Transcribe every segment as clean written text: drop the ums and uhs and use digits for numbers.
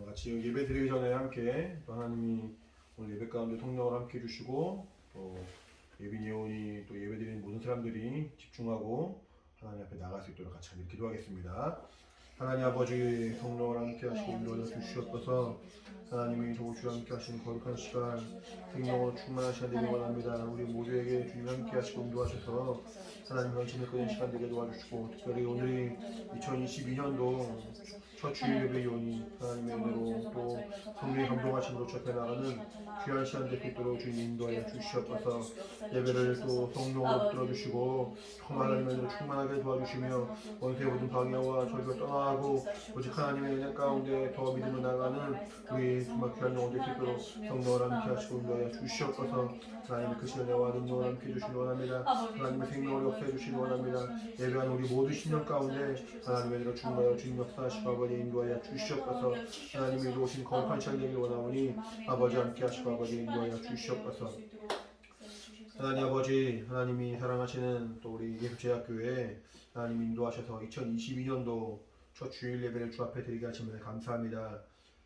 같이 예배 드리기 전에 함께 또 하나님이 오늘 예배 가운데 통역을 함께 해주시고 또 예빈 예원이 또 예배 드리는 모든 사람들이 집중하고 하나님 앞에 나갈 수 있도록 같이 기도하겠습니다. 하나님 아버지 성령을 함께 하시고 인도하여 주시옵소서. 하나님이 조주와 함께 하시는 거룩한 시간 생명으로 충만하시는 되길 원합니다. 우리 모두에게 주님 함께 하시고 인도하셔서 하나님 관심을 끄는 시간 되게 도와주시고 특별히 오늘이 2022년도 첫 주일 예배이오니 하나님의 은혜로 또 성령의 감동하심으로 접해 나가는 귀한 시간 될 수 있도록 주님 인도하여 주시옵소서. 예배를 또 성령으로 들어주시고 하나님의 은혜로 충만하게 도와주시며 원수의 모든 방해와 저희가 떠나고 오직 하나님의 은혜 가운데 더 믿음을 나가는 우리 정말 귀한 영혼 될 수 있도록 성령을 함께 하시고 인도하여 주시옵소서. 하나님의 그 은혜와 능력을 함께 해주시기 원합니다. 하나님의 생명을 역사해 주시기 원합니다. 예배한 우리 모두 신령 가운데 하나님의 은혜로 충만하여 주님 역사하시고 아버지 인도하여 주시옵소서. 하나님이 이루신 거룩한 시간 되길 원하오니 아버지 함께 하시고 아버지 인도하여 주시옵소서. 하나님 아버지 하나님이 사랑하시는 또 우리 예수제약교회 하나님 인도하셔서 2022년도 첫 주일 예배를 주 앞에 드리게 하시면 감사합니다.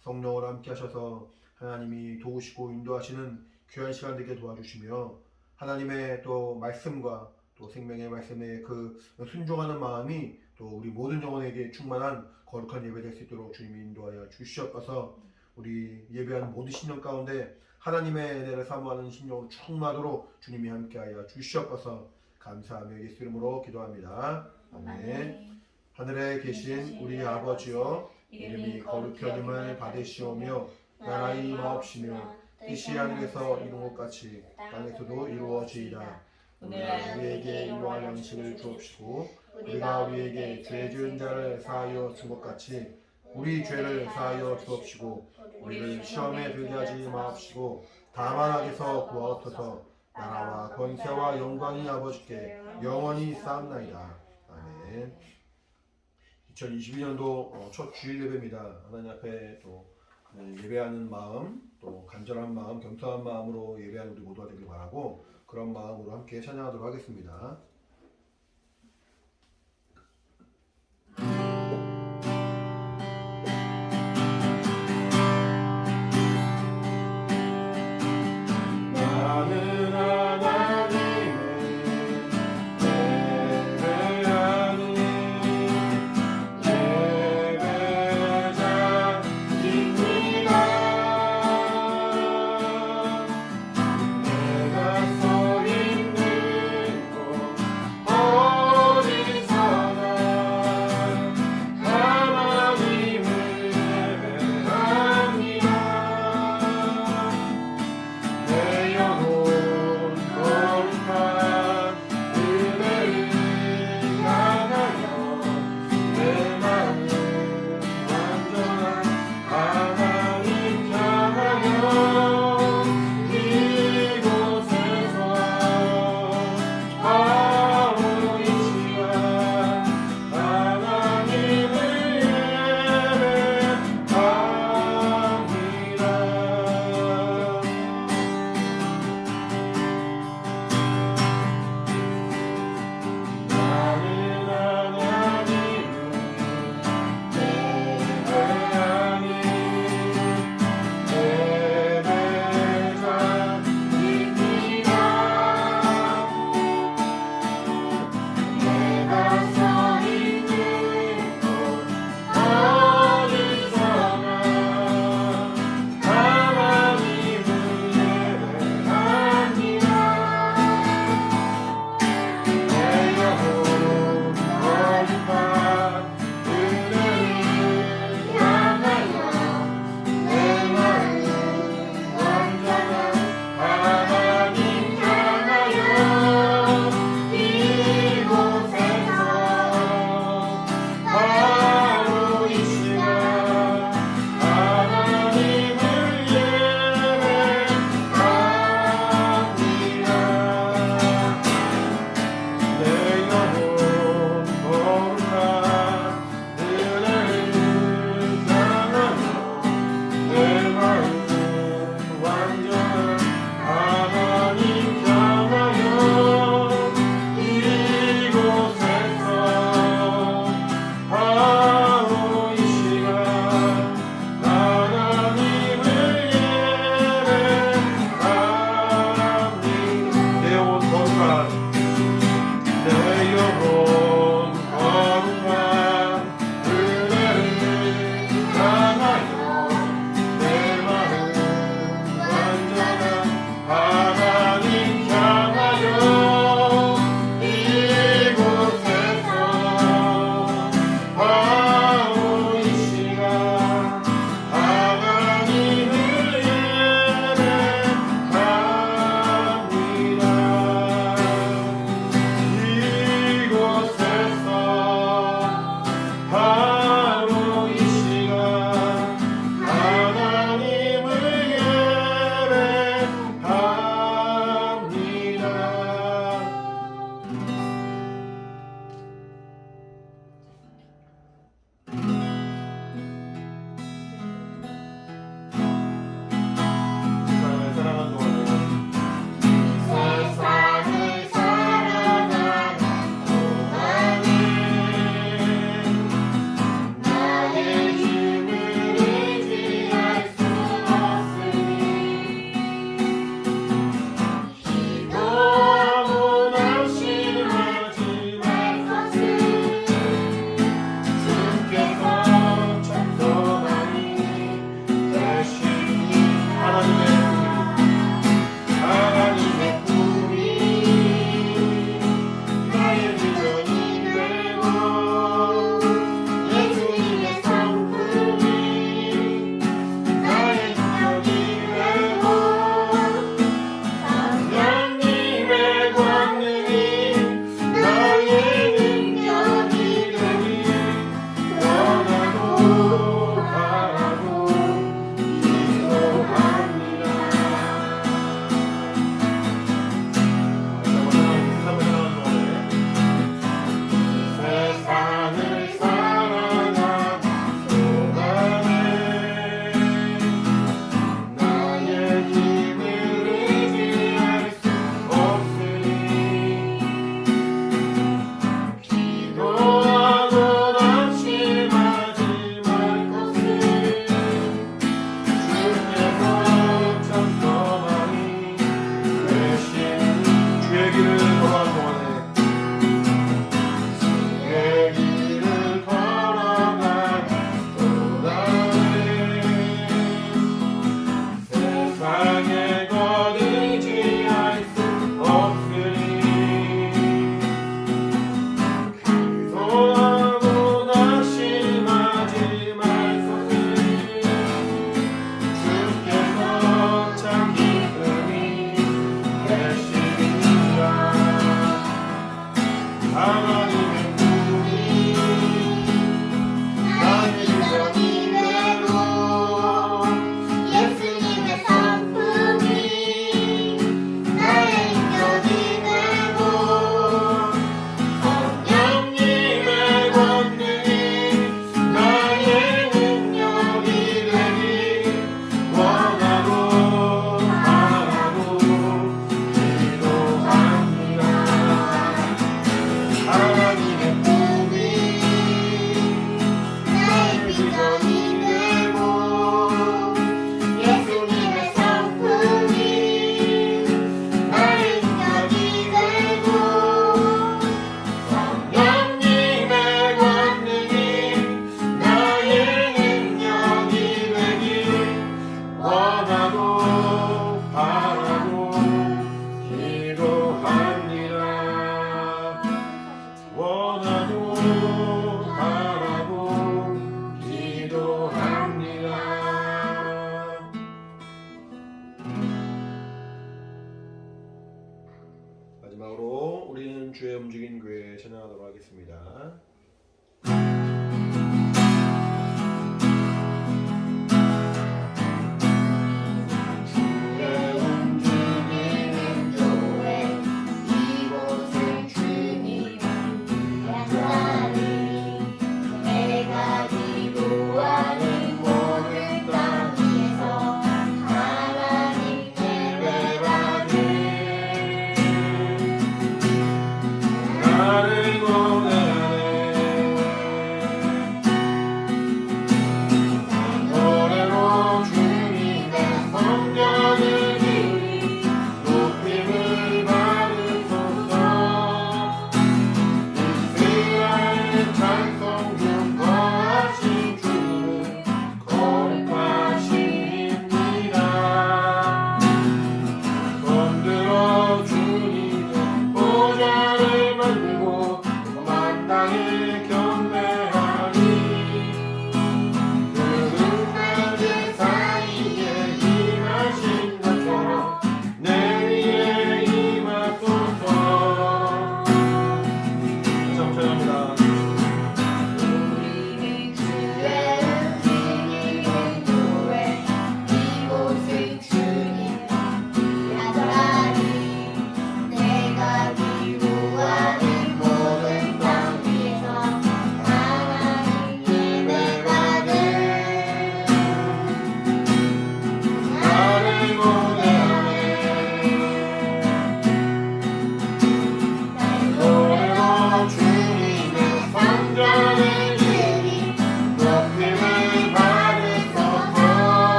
성령을 함께 하셔서 하나님이 도우시고 인도하시는 귀한 시간 되게 도와주시며 하나님의 또 말씀과 또 생명의 말씀에 그 순종하는 마음이 또 우리 모든 영혼에게 충만한 거룩한 예배 될 수 있도록 주님이 인도하여 주시옵소서. 우리 예배하는 모든 신령 가운데 하나님의 은혜를 사모하는 심령으로 충만하도록 주님이 함께하여 주시옵소서. 감사하며 예수 이름으로 기도합니다. 아멘. 하늘에 계신 우리 아버지여 이름이 거룩히 여김을 받으시오며 나라의 임하옵시며 뜻이 하늘에서 이룬 것 같이 땅에서도 이루어지이다. 오늘날 우리에게 일용할 양식을 주옵시고 우리가 우리에게 죄 지은 자를 사하여 준 것 같이 우리 죄를 사하여 주옵시고 우리를 시험에 들게 하지 마옵시고 다만 악에서 구하옵소서. 나라와 권세와 영광이 아버지께 영원히 쌓옵나이다. 아멘. 2022년도 첫 주일 예배입니다. 하나님 앞에 또 예배하는 마음, 또 간절한 마음, 겸손한 마음으로 예배하는 우리 모두가 되길 바라고 그런 마음으로 함께 찬양하도록 하겠습니다.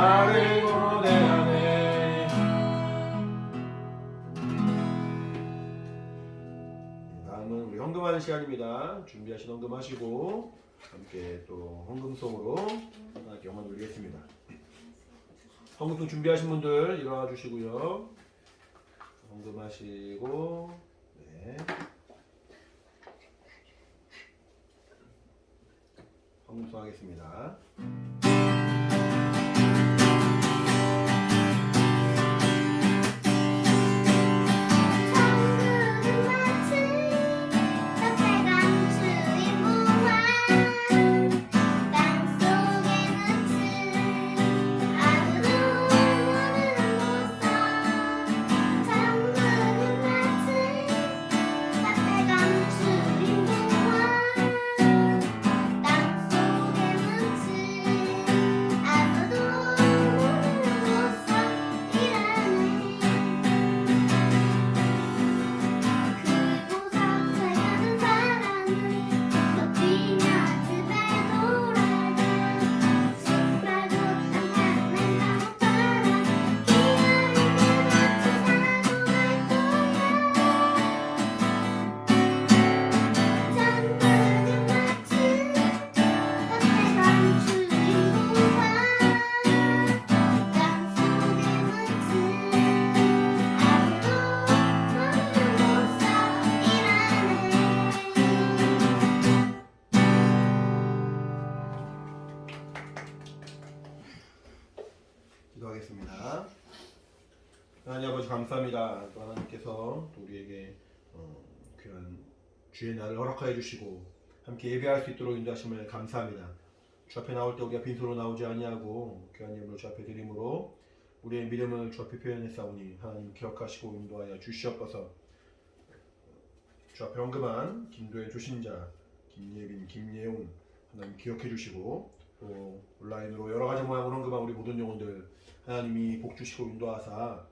나를 고대하네. 다음은 우리 헌금하는 시간입니다. 준비하신 헌금하시고 함께 또 헌금송으로 하나님께 영광 돌리겠습니다. 헌금송 준비하신 분들 일어나 주시고요. 헌금하시고 네. 헌금송 하겠습니다. 기도하겠습니다. 하나님 아버지 감사합니다. 또 하나님께서 또 우리에게 귀한 주의 날을 허락하여 주시고 함께 예배할 수 있도록 인도하심을 감사합니다. 주 앞에 나올 때 우리가 빈손으로 나오지 아니하고 귀한 예물로 주 앞에 드림으로 우리의 믿음을 주 앞에 표현했사오니 하나님 기억하시고 인도하여 주시옵소서. 주 앞에 헌금한 김도현 조신자, 김예빈, 김예웅 하나님 기억해 주시고 또 온라인으로 여러 가지 모양으로 헌금한 우리 모든 영혼들 하나님이 복 주시고 인도하사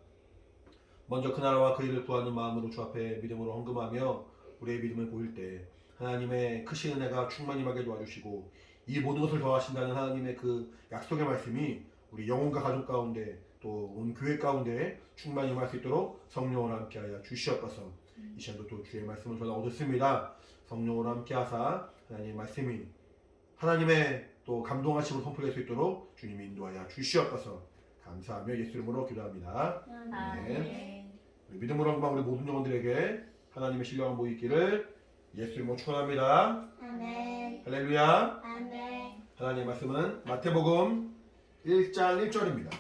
먼저 그 나라와 그 일을 구하는 마음으로 주 앞에 믿음으로 헌금하며 우리의 믿음을 보일 때 하나님의 크신 은혜가 충만히 임하게 도와주시고 이 모든 것을 더하신다는 하나님의 그 약속의 말씀이 우리 영혼과 가족 가운데 또 온 교회 가운데 충만히 임할 수 있도록 성령으로 함께하여 주시옵소서. 이 시간도 또 주의 말씀을 전하 얻었습니다. 성령으로 함께하사 하나님의 말씀이 하나님의 또 감동하심을 선포할 수 있도록 주님이 인도하여 주시옵소서. 감사하며 예수 이름으로 기도합니다. 아멘. 믿음으로 헌금한 우리 모든 영혼들에게 하나님의 신령한 복이 있기를 예수 이름으로 축원합니다. 아멘. 할렐루야. 아멘. 하나님의 말씀은 마태복음 1장 1절입니다.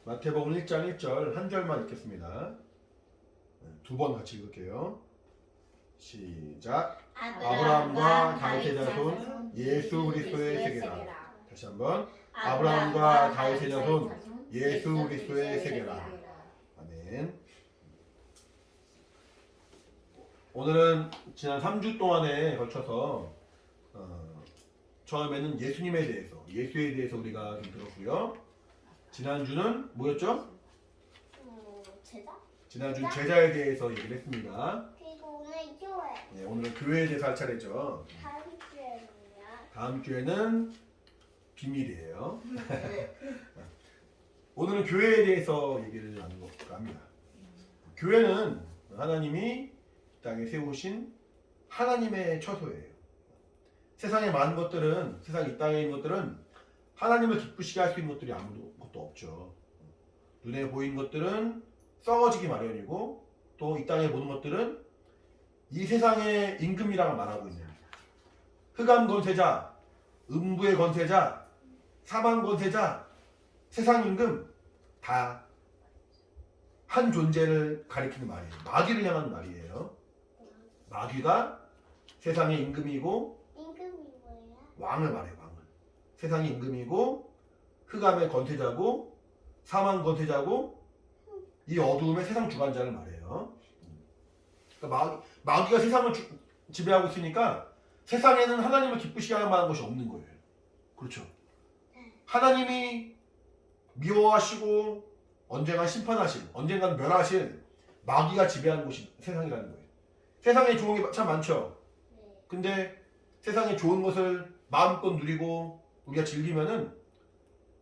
마태복음 1장 1절 한 절만 읽겠습니다. 두 번 같이 읽을게요. 시작. 아브라함과 다윗의 자손 예수 그리스도의 세계라. 다시 한번. 아브라함과 다윗의 자손 예수 그리스도의 세계라. 아멘. 오늘은 지난 3주 동안에 걸쳐서 처음에는 예수님에 대해서, 예수에 대해서 우리가 좀 들었고요. 지난주는 뭐였죠? 제자? 지난주는 제자에 대해서 얘기를 했습니다. 그리고 오늘 교회. 네, 오늘은 교회에 대해서 할 차례죠. 다음 주에는요? 다음 주에는 비밀이에요. 오늘은 교회에 대해서 얘기를 나누고 합니다. 교회는 하나님이 땅에 세우신 하나님의 처소예요. 세상의 많은 것들은, 세상 이 땅에 있는 것들은 하나님을 기쁘시게 할 수 있는 것들이 아무것도 없죠. 눈에 보이는 것들은 썩어지기 마련이고 또 이 땅에 보는 것들은 이 세상의 임금이라고 말하고 있는 흑암 권세자, 음부의 권세자, 사망 권세자, 세상 임금 다 한 존재를 가리키는 말이에요. 마귀를 향한 말이에요. 마귀가 세상의 임금이고 임금이 뭐예요? 왕을 말해요. 왕을. 세상의 임금이고 흑암의 권세자고 사망 권세자고 이 어두움의 세상 주관자를 말해요. 그러니까 마귀가 세상을 지배하고 있으니까 세상에는 하나님을 기쁘시게 할 만한 것이 없는 거예요. 그렇죠? 하나님이 미워하시고 언젠가 심판하실, 언젠가는 멸하실 마귀가 지배하는 곳이 세상이라는 거예요. 세상에 좋은 게 참 많죠. 근데 세상에 좋은 것을 마음껏 누리고 우리가 즐기면은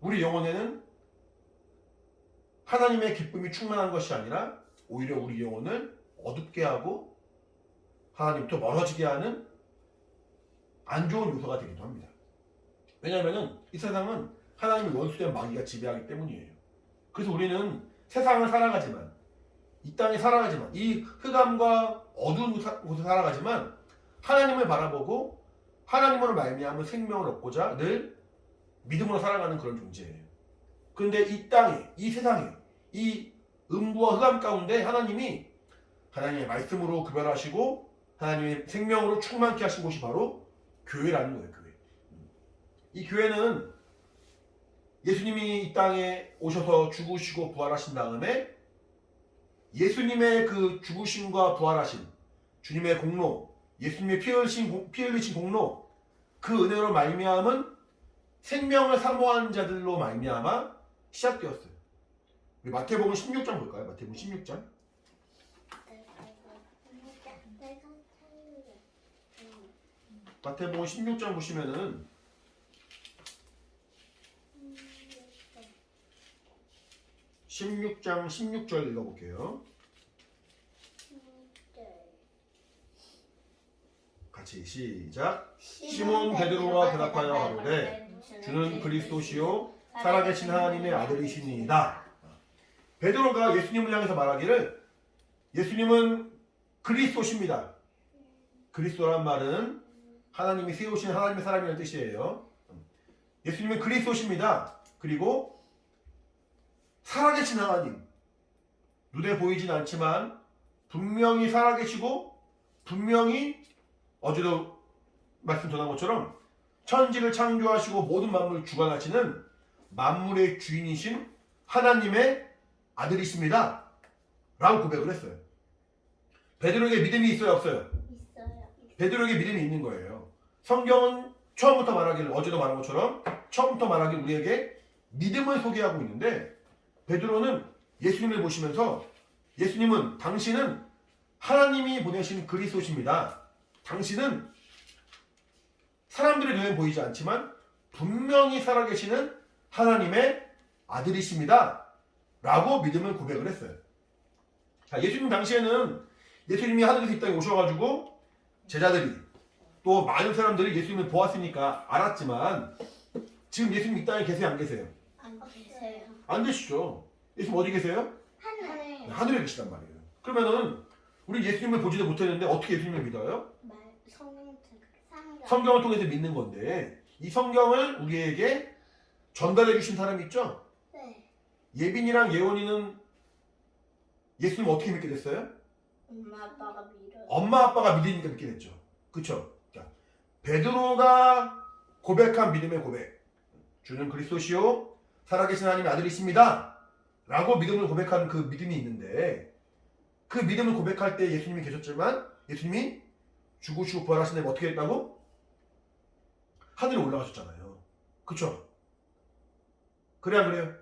우리 영혼에는 하나님의 기쁨이 충만한 것이 아니라 오히려 우리 영혼을 어둡게 하고 하나님부터 멀어지게 하는 안 좋은 요소가 되기도 합니다. 왜냐하면 이 세상은 하나님의 원수된 마귀가 지배하기 때문이에요. 그래서 우리는 세상을 살아가지만, 이 땅에 살아가지만, 이 흑암과 어두운 곳에 살아가지만 하나님을 바라보고 하나님으로 말미암은 생명을 얻고자 늘 믿음으로 살아가는 그런 존재예요. 그런데 이 땅에, 이 세상에, 이 음부와 흑암 가운데 하나님이 하나님의 말씀으로 구별하시고 하나님의 생명으로 충만케 하신 곳이 바로 교회라는 거예요. 교회. 이 교회는 예수님이 이 땅에 오셔서 죽으시고 부활하신 다음에 예수님의 그 죽으심과 부활하신 주님의 공로, 예수님의 피 흘리신 공로, 그 은혜로 말미암은 생명을 사모하는 자들로 말미암아 시작되었어요. 우리 마태복음 16장 볼까요? 마태복음 16장. 마태복음 16장 보시면은 16장 16절 읽어볼게요. 같이 시작. 시몬 베드로가 대답하여 가로되 주는 그리스도시요 살아계신 하나님의 아들이시니이다. 베드로가 예수님을 향해서 말하기를 예수님은 그리스도십니다. 그리스도란 말은 하나님이 세우신 하나님의 사람이라는 뜻이에요. 예수님은 그리스도십니다. 그리고 살아계신 하나님, 눈에 보이진 않지만 분명히 살아계시고 분명히 어제도 말씀 전한 것처럼 천지를 창조하시고 모든 만물을 주관하시는 만물의 주인이신 하나님의 아들이십니다. 라고 고백을 했어요. 베드로에게 믿음이 있어요, 없어요? 있어요. 베드로에게 믿음이 있는 거예요. 성경은 처음부터 말하기를, 어제도 말한 것처럼 처음부터 말하기를 우리에게 믿음을 소개하고 있는데 베드로는 예수님을 보시면서 예수님은 당신은 하나님이 보내신 그리스도십니다. 당신은 사람들의 눈에 보이지 않지만 분명히 살아계시는 하나님의 아들이십니다. 라고 믿음을 고백을 했어요. 자, 예수님 당시에는 예수님이 하늘에서 이 땅에 오셔가지고 제자들이 또 많은 사람들이 예수님을 보았으니까 알았지만 지금 예수님 이 땅에 계세요, 안 계세요? 안 계세요. 안 계시죠. 예수님 어디 계세요? 하늘. 하늘에 계시단 말이에요. 그러면은 우리 예수님을 보지도 못했는데 어떻게 예수님을 믿어요? 성경을 통해서 믿는 건데 이 성경을 우리에게 전달해 주신 사람이 있죠? 네. 예빈이랑 예원이는 예수님 어떻게 믿게 됐어요? 엄마 아빠가 밀어요. 엄마 아빠가 믿으니까 믿게 됐죠. 그쵸? 자, 베드로가 고백한 믿음의 고백. 주는 그리스도시요 살아계신 하나님의 아들이십니다. 라고 믿음을 고백하는 그 믿음이 있는데 그 믿음을 고백할 때 예수님이 계셨지만 예수님이 죽으시고 부활하신 다음에 어떻게 했다고? 하늘에 올라가셨잖아요. 그쵸? 그래 안 그래요?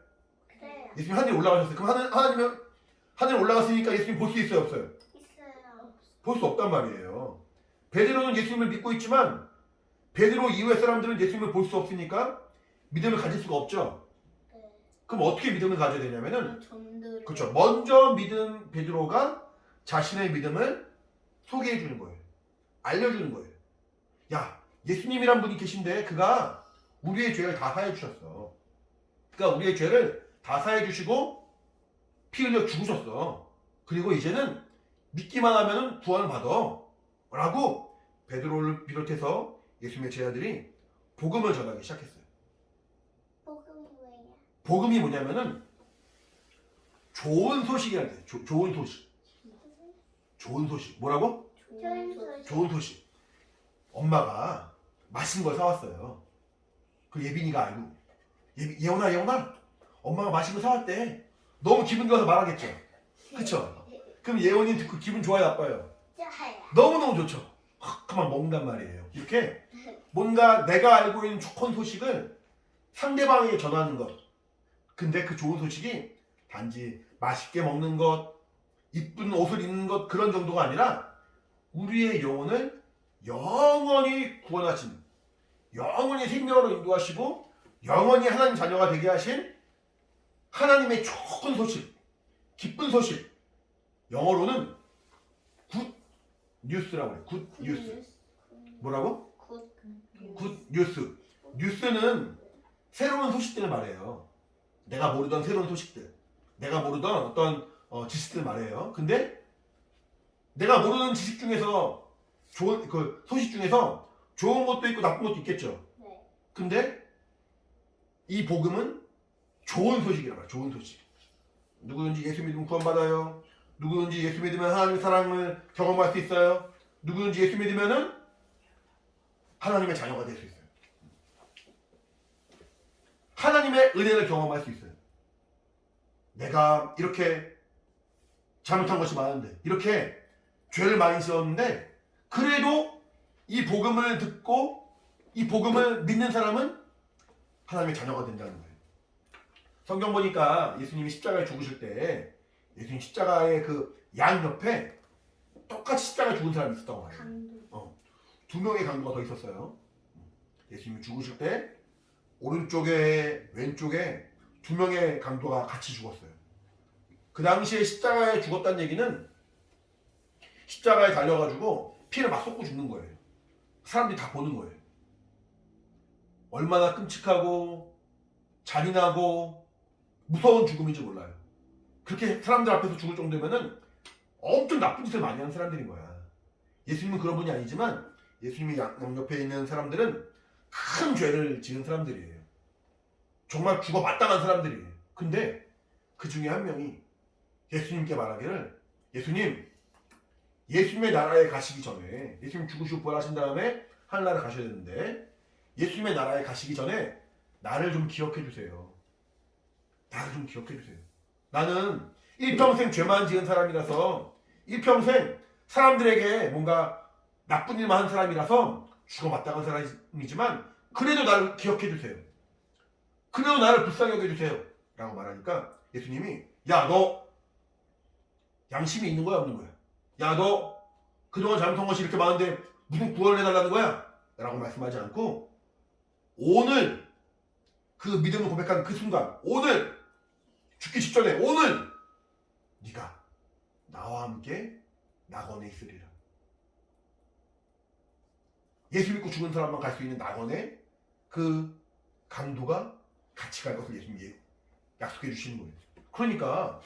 그래요. 예수님 하늘에 올라가셨어요. 그럼 하나님은 하늘에 올라갔으니까 예수님 볼 수 있어요, 없어요? 있어요. 볼 수 없단 말이에요. 베드로는 예수님을 믿고 있지만 베드로 이후의 사람들은 예수님을 볼 수 없으니까 믿음을 가질 수가 없죠. 네. 그럼 어떻게 믿음을 가져야 되냐면은 전도를. 그렇죠. 먼저 믿은 베드로가 자신의 믿음을 소개해 주는 거예요. 알려주는 거예요. 야, 예수님이란 분이 계신데 그가 우리의 죄를 다 사해 주셨어. 그러니까 우리의 죄를 다 사해 주시고 피 흘려 죽으셨어. 그리고 이제는 믿기만 하면은 구원을 받아. 라고 베드로를 비롯해서 예수님의 제자들이 복음을 전하기 시작했어요. 복음이 뭐예요? 복음이 뭐냐면은 좋은 소식이라는 거예요. 좋은 소식. 좋은 소식. 뭐라고? 좋은 소식. 좋은 소식. 엄마가 맛있는 걸 사왔어요. 그 예빈이가 알고 예원아 엄마가 맛있는 거 사왔대. 너무 기분 좋아서 말하겠죠. 그쵸? 그럼 예원이 듣고 기분 좋아요, 나빠요? 좋아요. 너무너무 좋죠. 그만 먹는단 말이에요. 이렇게 뭔가 내가 알고 있는 좋은 소식을 상대방에게 전하는 것. 근데 그 좋은 소식이 단지 맛있게 먹는 것, 이쁜 옷을 입는 것 그런 정도가 아니라 우리의 영혼을 영원히 구원하신, 영원히 생명으로 인도하시고 영원히 하나님 자녀가 되게 하신 하나님의 좋은 소식, 기쁜 소식. 영어로는 굿 뉴스라고 해요. 굿 뉴스. 뭐라고? 굿. 굿 뉴스. 뉴스는 새로운 소식들을 말해요. 내가 모르던 새로운 소식들, 내가 모르던 어떤 지식들을 말해요. 근데 내가 모르는 지식 중에서 좋은 그 소식 중에서 좋은 것도 있고 나쁜 것도 있겠죠. 네. 근데 이 복음은 좋은 소식이란 말이야. 좋은 소식. 누구든지 예수 믿으면 구원받아요. 누구든지 예수 믿으면 하나님의 사랑을 경험할 수 있어요. 누구든지 예수 믿으면은 하나님의 자녀가 될 수 있어요. 하나님의 은혜를 경험할 수 있어요. 내가 이렇게 잘못한 것이 많은데, 이렇게 죄를 많이 지었는데, 그래도 이 복음을 듣고 이 복음을 믿는 사람은 하나님의 자녀가 된다는 거예요. 성경 보니까 예수님이 십자가에 죽으실 때 예수님 십자가의 그 양 옆에 똑같이 십자가에 죽은 사람이 있었다고 해요. 강도. 두 명의 강도가 더 있었어요. 예수님이 죽으실 때 오른쪽에 왼쪽에 두 명의 강도가 같이 죽었어요. 그 당시에 십자가에 죽었다는 얘기는 십자가에 달려가지고 피를 막 쏟고 죽는 거예요. 사람들이 다 보는 거예요. 얼마나 끔찍하고 잔인하고 무서운 죽음인지 몰라요. 그렇게 사람들 앞에서 죽을 정도면은 엄청 나쁜 짓을 많이 하는 사람들인 거야. 예수님은 그런 분이 아니지만 예수님이 양옆에 있는 사람들은 큰 죄를 지은 사람들이에요. 정말 죽어 마땅한 사람들이에요. 근데 그 중에 한 명이 예수님께 말하기를, 예수님의 나라에 가시기 전에, 예수님 죽으시고 부활하신 다음에 하늘나라 가셔야 되는데, 예수님의 나라에 가시기 전에 나를 좀 기억해 주세요. 나를 좀 기억해 주세요. 나는 일평생 죄만 지은 사람이라서, 일평생 사람들에게 뭔가 나쁜 일만 한 사람이라서 죽어 마땅한 사람이지만, 그래도 나를 기억해 주세요. 그래도 나를 불쌍히 여겨주세요. 라고 말하니까 예수님이, 야, 너 양심이 있는 거야, 없는 거야? 야, 너 그동안 잘못한 것이 이렇게 많은데 무슨 구원을 해달라는 거야? 라고 말씀하지 않고, 오늘 그 믿음을 고백하는 그 순간, 오늘 죽기 직전에, 오늘 네가 나와 함께 낙원에 있으리라. 예수 믿고 죽은 사람만 갈 수 있는 낙원에 그 강도가 같이 갈 것을 예수님이 약속해 주시는 거예요. 그러니까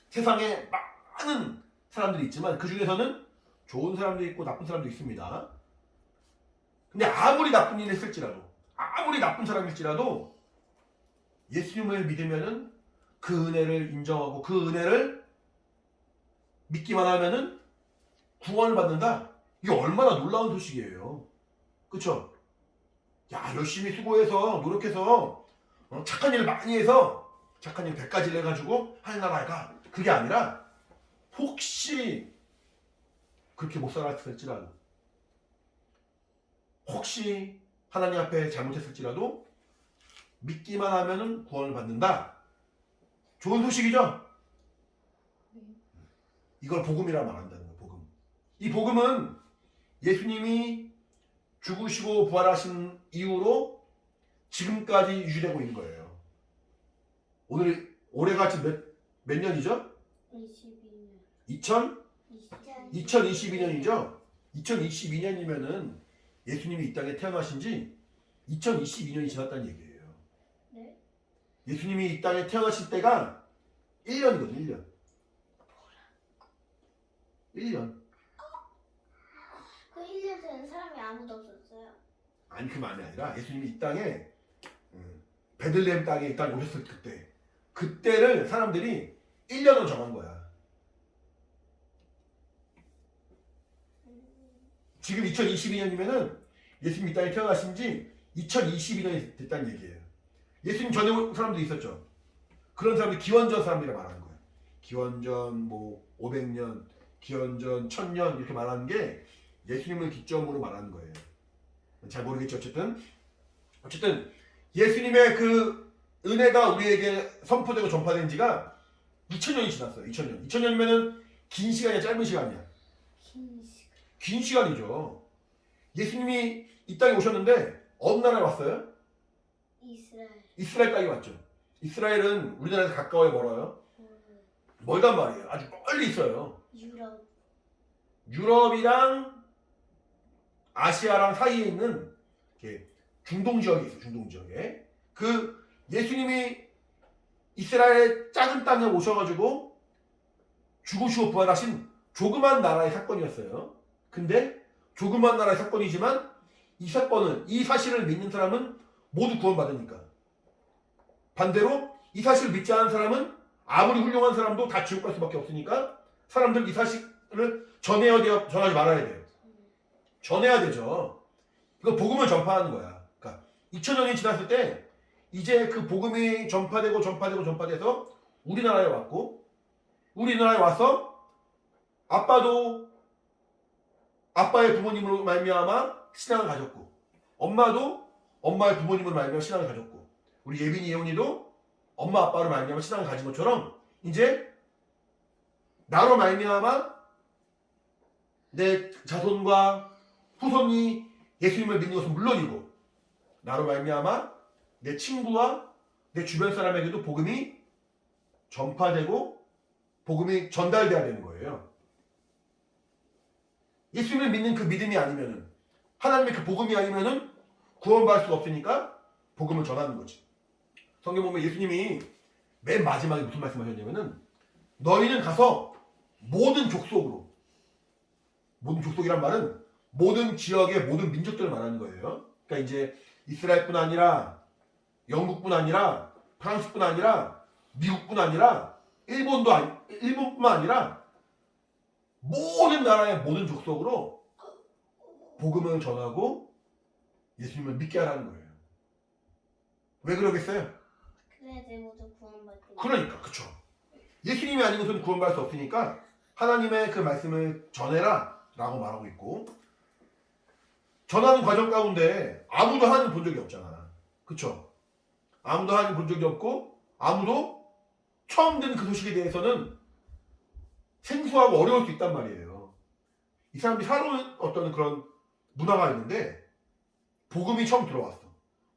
세상에 많은 사람들이 있지만 그 중에서는 좋은 사람도 있고 나쁜 사람도 있습니다. 근데 아무리 나쁜 일을 했을지라도, 아무리 나쁜 사람일지라도 예수님을 믿으면은 그 은혜를 인정하고 그 은혜를 믿기만 하면은 구원을 받는다. 이게 얼마나 놀라운 소식이에요. 그쵸? 야, 열심히 수고해서 노력해서 착한 일 많이 해서 착한 일 100가지를 해가지고 하늘나라에 가. 그게 아니라 혹시 그렇게 못 살았을지라도, 혹시 하나님 앞에 잘못했을지라도 믿기만 하면은 구원을 받는다. 좋은 소식이죠? 이걸 복음이라 말한다는 거예요. 복음. 이 복음은 예수님이 죽으시고 부활하신 이후로 지금까지 유지되고 있는 거예요. 올해가 지금 몇 년이죠? 22년. 2022년이죠? 2022년이면은 예수님이 이 땅에 태어나신 지 2022년이 지났다는 얘기예요. 네? 예수님이 이 땅에 태어나실 때가 1년이거든요. 1년. 1년. 그 1년 된 사람이 아무도 없었어요. 아니, 그 말이 아니라 예수님이 이 땅에 베들레헴 땅에 이 땅에 오셨을 그때를 사람들이 1년으로 정한 거야. 지금 2022년이면은 예수님 이 땅에 태어나신 지 2022년이 됐다는 얘기예요. 예수님 전에 온 사람도 있었죠. 그런 사람들 기원전 사람들이라 말하는 거예요. 기원전 뭐 500년, 기원전 1000년 이렇게 말하는 게 예수님을 기점으로 말하는 거예요. 잘 모르겠죠. 어쨌든 예수님의 그 은혜가 우리에게 선포되고 전파된 지가 2000년이 지났어요. 2000년. 2000년이면은 긴 시간이야, 짧은 시간이야? 긴 시간이죠. 예수님이 이 땅에 오셨는데 어느 나라에 왔어요? 이스라엘. 이스라엘 땅이 맞죠. 이스라엘은 우리나라에서 가까워요, 멀어요? 멀단 말이에요. 아주 멀리 있어요. 유럽. 유럽이랑 아시아랑 사이에 있는 이렇게 중동 지역이 있어요. 중동 지역에. 그 예수님이 이스라엘 작은 땅에 오셔가지고 죽으시고 부활하신 조그만 나라의 사건이었어요. 근데 조그만 나라의 사건이지만 이 사건은, 이 사실을 믿는 사람은 모두 구원받으니까. 반대로 이 사실을 믿지 않은 사람은 아무리 훌륭한 사람도 다 지옥 갈 수밖에 없으니까 사람들 이 사실을 전하지 말아야 돼요. 전해야 되죠. 이거 복음을 전파하는 거야. 그러니까 2000년이 지났을 때 이제 그 복음이 전파돼서 우리나라에 왔고, 우리나라에 와서 아빠도 아빠의 부모님으로 말미암아 신앙을 가졌고, 엄마도 엄마의 부모님으로 말미암아 신앙을 가졌고, 우리 예빈이 예원이도 엄마 아빠로 말미암아 신앙을 가진 것처럼 이제 나로 말미암아 내 자손과 후손이 예수님을 믿는 것은 물론이고, 나로 말미암아 내 친구와 내 주변 사람에게도 복음이 전파되고 복음이 전달돼야 되는 거예요. 예수님을 믿는 그 믿음이 아니면은, 하나님의 그 복음이 아니면은 구원받을 수가 없으니까 복음을 전하는 거지. 성경 보면 예수님이 맨 마지막에 무슨 말씀하셨냐면은, 너희는 가서 모든 족속으로, 모든 족속이란 말은 모든 지역의 모든 민족들을 말하는 거예요. 그러니까 이제 이스라엘뿐 아니라 영국뿐 아니라 프랑스뿐 아니라 미국뿐 아니라 일본뿐만 아니라 모든 나라의 모든 족속으로 복음을 전하고 예수님을 믿게 하라는 거예요. 왜 그러겠어요? 그래야지 모두 구원받고. 그러니까, 그쵸. 예수님이 아닌 것은 구원받을 수 없으니까 하나님의 그 말씀을 전해라 라고 말하고 있고, 전하는 과정 가운데 아무도 하나님 본 적이 없잖아. 그쵸? 아무도 하나님 본 적이 없고, 아무도 처음 듣는 그 소식에 대해서는 생소하고 어려울 수 있단 말이에요. 이 사람들이 살아온 어떤 그런 문화가 있는데, 복음이 처음 들어왔어.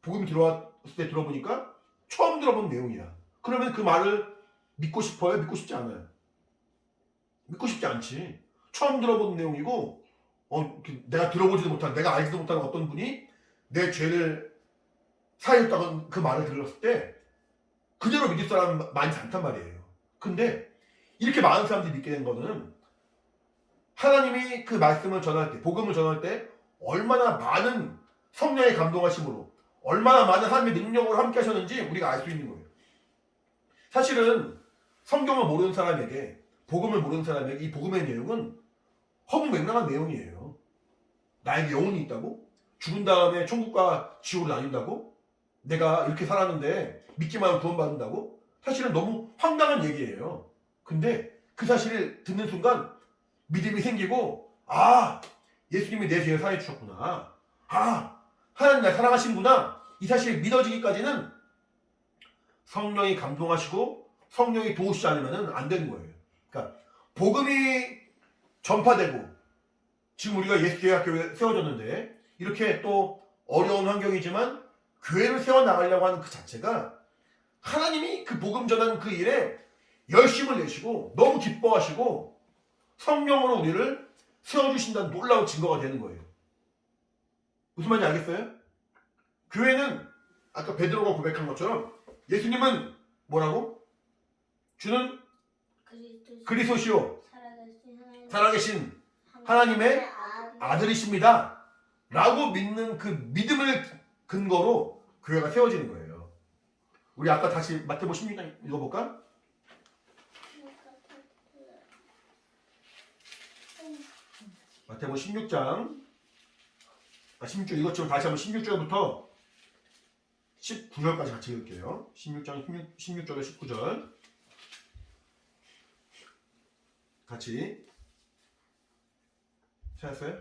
복음이 들어왔을 때 들어보니까 처음 들어본 내용이야. 그러면 그 말을 믿고 싶어요? 믿고 싶지 않아요? 믿고 싶지 않지. 처음 들어본 내용이고, 내가 들어보지도 못한, 내가 알지도 못하는 어떤 분이 내 죄를 사하였다는 그 말을 들었을 때 그대로 믿을 사람 많지 않단 말이에요. 근데 이렇게 많은 사람들이 믿게 된 거는 하나님이 그 말씀을 전할 때, 복음을 전할 때 얼마나 많은 성령의 감동하심으로, 얼마나 많은 하나님의 능력으로 함께 하셨는지 우리가 알 수 있는 거예요. 사실은 성경을 모르는 사람에게, 복음을 모르는 사람에게 이 복음의 내용은 허무맹랑한 내용이에요. 나에게 영혼이 있다고? 죽은 다음에 천국과 지옥으로 나뉜다고? 내가 이렇게 살았는데 믿기만 하면 구원받는다고? 사실은 너무 황당한 얘기예요. 근데 그 사실을 듣는 순간 믿음이 생기고, 아, 예수님이 내 죄를 사해 주셨구나. 아, 하나님 날 사랑하시는구나. 이 사실이 믿어지기까지는 성령이 감동하시고 성령이 도우시지 않으면 안 되는 거예요. 그러니까 복음이 전파되고, 지금 우리가 예수교회학교에 세워졌는데 이렇게 또 어려운 환경이지만 교회를 세워나가려고 하는 그 자체가 하나님이 그 복음 전하는 그 일에 열심을 내시고 너무 기뻐하시고 성령으로 우리를 세워주신다는 놀라운 증거가 되는 거예요. 무슨 말인지 알겠어요? 교회는 아까 베드로가 고백한 것처럼 예수님은 뭐라고? 주는 그리스도시요 살아계신 하나님의 아들이십니다 라고 믿는 그 믿음을 근거로 교회가 세워지는 거예요. 우리 아까 다시 마태복음 16장 읽어볼까? 마태복음 16장 16절 이것처럼 다시 한번 16절부터 19절까지 같이 읽을게요. 16장 16절에 19절 같이 찾았어요?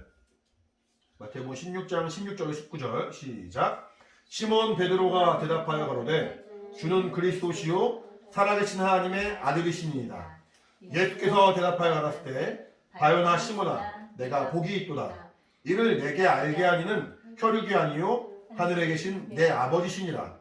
마태복음 16장 16절에 19절 시작. 시몬 베드로가 대답하여 가로되 주는 그리스도시요 살아계신 하나님의 아들이시니이다. 예수께서 대답하여 가라사대 때 바요나 시몬아 내가 복이 있도다. 이를 내게 알게 하니는 혈육이 아니요 하늘에 계신 내 아버지시니라.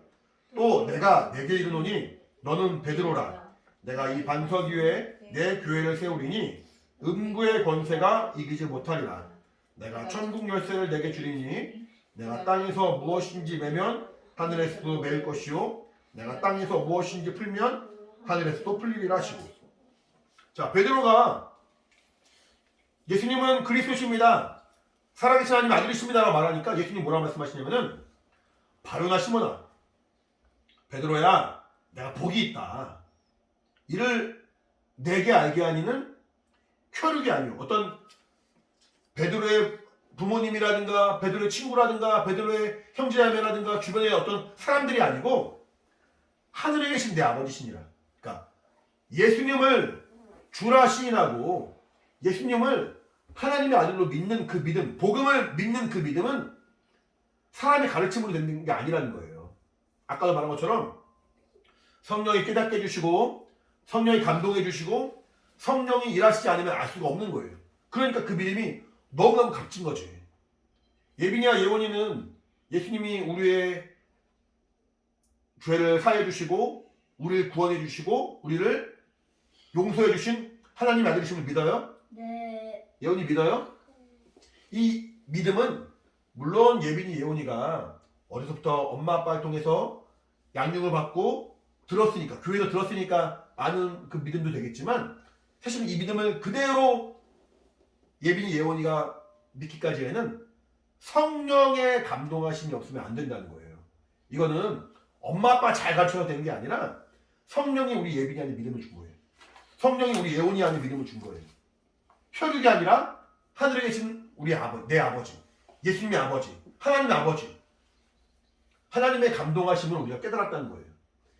또 내가 내게 이르노니 너는 베드로라. 내가 이 반석 위에 내 교회를 세우리니 음부의 권세가 이기지 못하리라. 내가 천국 열쇠를 내게 주리니 내가 땅에서 무엇인지 매면 하늘에서도 매일 것이요 내가 땅에서 무엇인지 풀면 하늘에서도 풀리리라 하시고. 자, 베드로가 예수님은 그리스도십니다, 살아계신 하나님 아들이십니다라고 말하니까 예수님 뭐라고 말씀하시냐면은 바요나 시몬아, 베드로야, 내가 복이 있다. 이를 내게 알게 하니는 혈육이 아니오. 어떤 베드로의 부모님이라든가 베드로의 친구라든가 베드로의 형제자매라든가 주변의 어떤 사람들이 아니고 하늘에 계신 내 아버지시니라. 그러니까 예수님을 주라 시인하고 예수님을 하나님의 아들로 믿는 그 믿음, 복음을 믿는 그 믿음은 사람의 가르침으로 되는 게 아니라는 거예요. 아까도 말한 것처럼 성령이 깨닫게 해주시고 성령이 감동해 주시고 성령이 일하시지 않으면 알 수가 없는 거예요. 그러니까 그 믿음이 너무너무 값진 거지. 예빈이와 예원이는 예수님이 우리의 죄를 사해 주시고 우리를 구원해 주시고 우리를 용서해 주신 하나님의 아들이심을 믿어요? 네. 예원이 믿어요? 이 믿음은 물론 예빈이 예원이가 어려서부터 엄마 아빠를 통해서 양육을 받고 들었으니까, 교회에서 들었으니까 아는 그 믿음도 되겠지만 사실 이 믿음을 그대로 예빈이 예원이가 믿기까지에는 성령의 감동하심이 없으면 안 된다는 거예요. 이거는 엄마 아빠 잘 가르쳐서 되는 게 아니라 성령이 우리 예빈이 안에 믿음을 준 거예요. 성령이 우리 예원이 안에 믿음을 준 거예요. 혈육이 아니라 하늘에 계신 우리 아버지, 내 아버지, 예수님의 아버지, 하나님의 아버지, 하나님의 감동하심을 우리가 깨달았다는 거예요.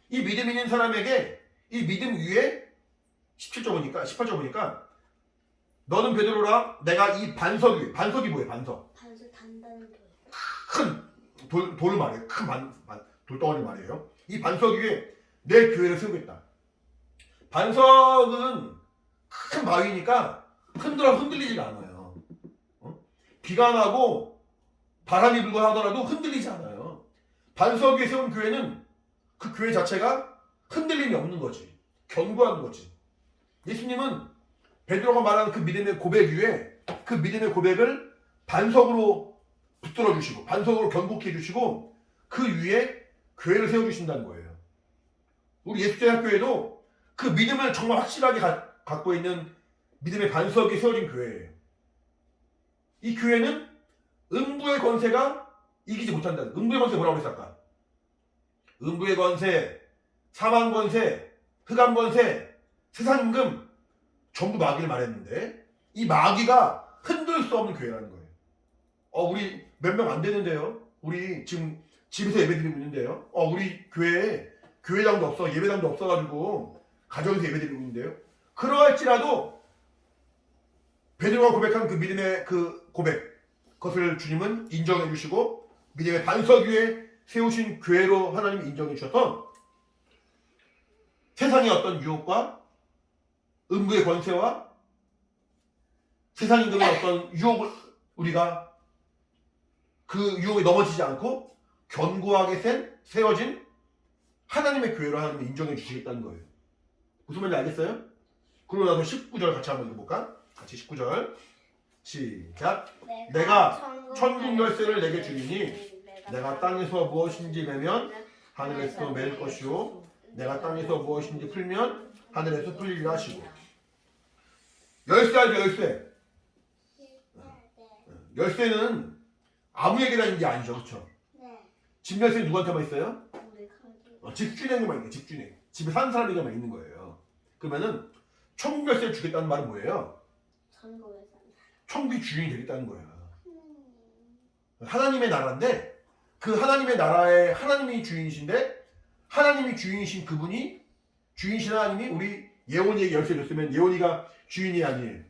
이 믿음 있는 사람에게 이 믿음 위에 17절 보니까 18절 보니까 너는 베드로라. 내가 이 반석 위에, 반석이 뭐예요? 반석. 반석 단단한 돌. 큰 돌 말이에요. 큰 돌덩어리 말이에요. 이 반석 위에 내 교회를 세우겠다. 반석은 큰 바위니까 흔들리지가 않아요. 비가 나고 바람이 불고 하더라도 흔들리지 않아요. 반석 위에 세운 교회는 그 교회 자체가 흔들림이 없는 거지. 견고한 거지. 예수님은 베드로가 말하는 그 믿음의 고백 위에 그 믿음의 고백을 반석으로 붙들어 주시고 반석으로 견고케 해주시고 그 위에 교회를 세워주신다는 거예요. 우리 예수대학교에도 그 믿음을 정말 확실하게 갖고 있는 믿음의 반석이 세워진 교회예요. 이 교회는 음부의 권세가 이기지 못한다. 음부의 권세 뭐라고 그랬어 아까? 음부의 권세, 사망 권세, 흑암 권세, 세상 임금 전부 마귀를 말했는데 이 마귀가 흔들 수 없는 교회라는 거예요. 우리 몇 명 안 되는데요. 우리 지금 집에서 예배드리고 있는데요. 우리 교회에 교회장도 없어, 예배당도 없어가지고 가정에서 예배드리고 있는데요. 그러할지라도 베드로가 고백한 그 믿음의 그 고백, 그것을 주님은 인정해 주시고 믿음의 반석 위에 세우신 교회로 하나님이 인정해 주셔서 세상의 어떤 유혹과 음부의 권세와 세상 임금의 어떤 유혹을 우리가 그 유혹에 넘어지지 않고 견고하게 세워진 하나님의 교회로 하나님이 인정해 주시겠다는 거예요. 무슨 말인지 알겠어요? 그러고 나서 19절 같이 한번 읽어볼까? 같이 19절 시작. 내가 천국 열쇠를 내게 주리니 내가 땅에서 무엇인지 매면 하늘에서 매일 것이요 내가 땅에서 무엇인지 풀면 하늘에서 풀리리라 하시고. 열쇠 알죠? 열쇠. 열쇠는 아무에게나 있는 게 아니죠. 그렇죠? 네. 집 열쇠는 누구한테만 있어요? 우리 가게. 집주인에게만 있는 거예요. 집주인. 집에 사는 사람에게만 있는 거예요. 그러면은 천국 열쇠를 주겠다는 말은 뭐예요? 전국에서. 천국의 주인이 되겠다는 거야. 하나님의 나라인데 그 하나님의 나라에 하나님이 주인이신데 하나님이 주인이신 그분이 주인이신 하나님이 우리 예원이에게 열쇠를 줬으면 예원이가 주인이 아니에요.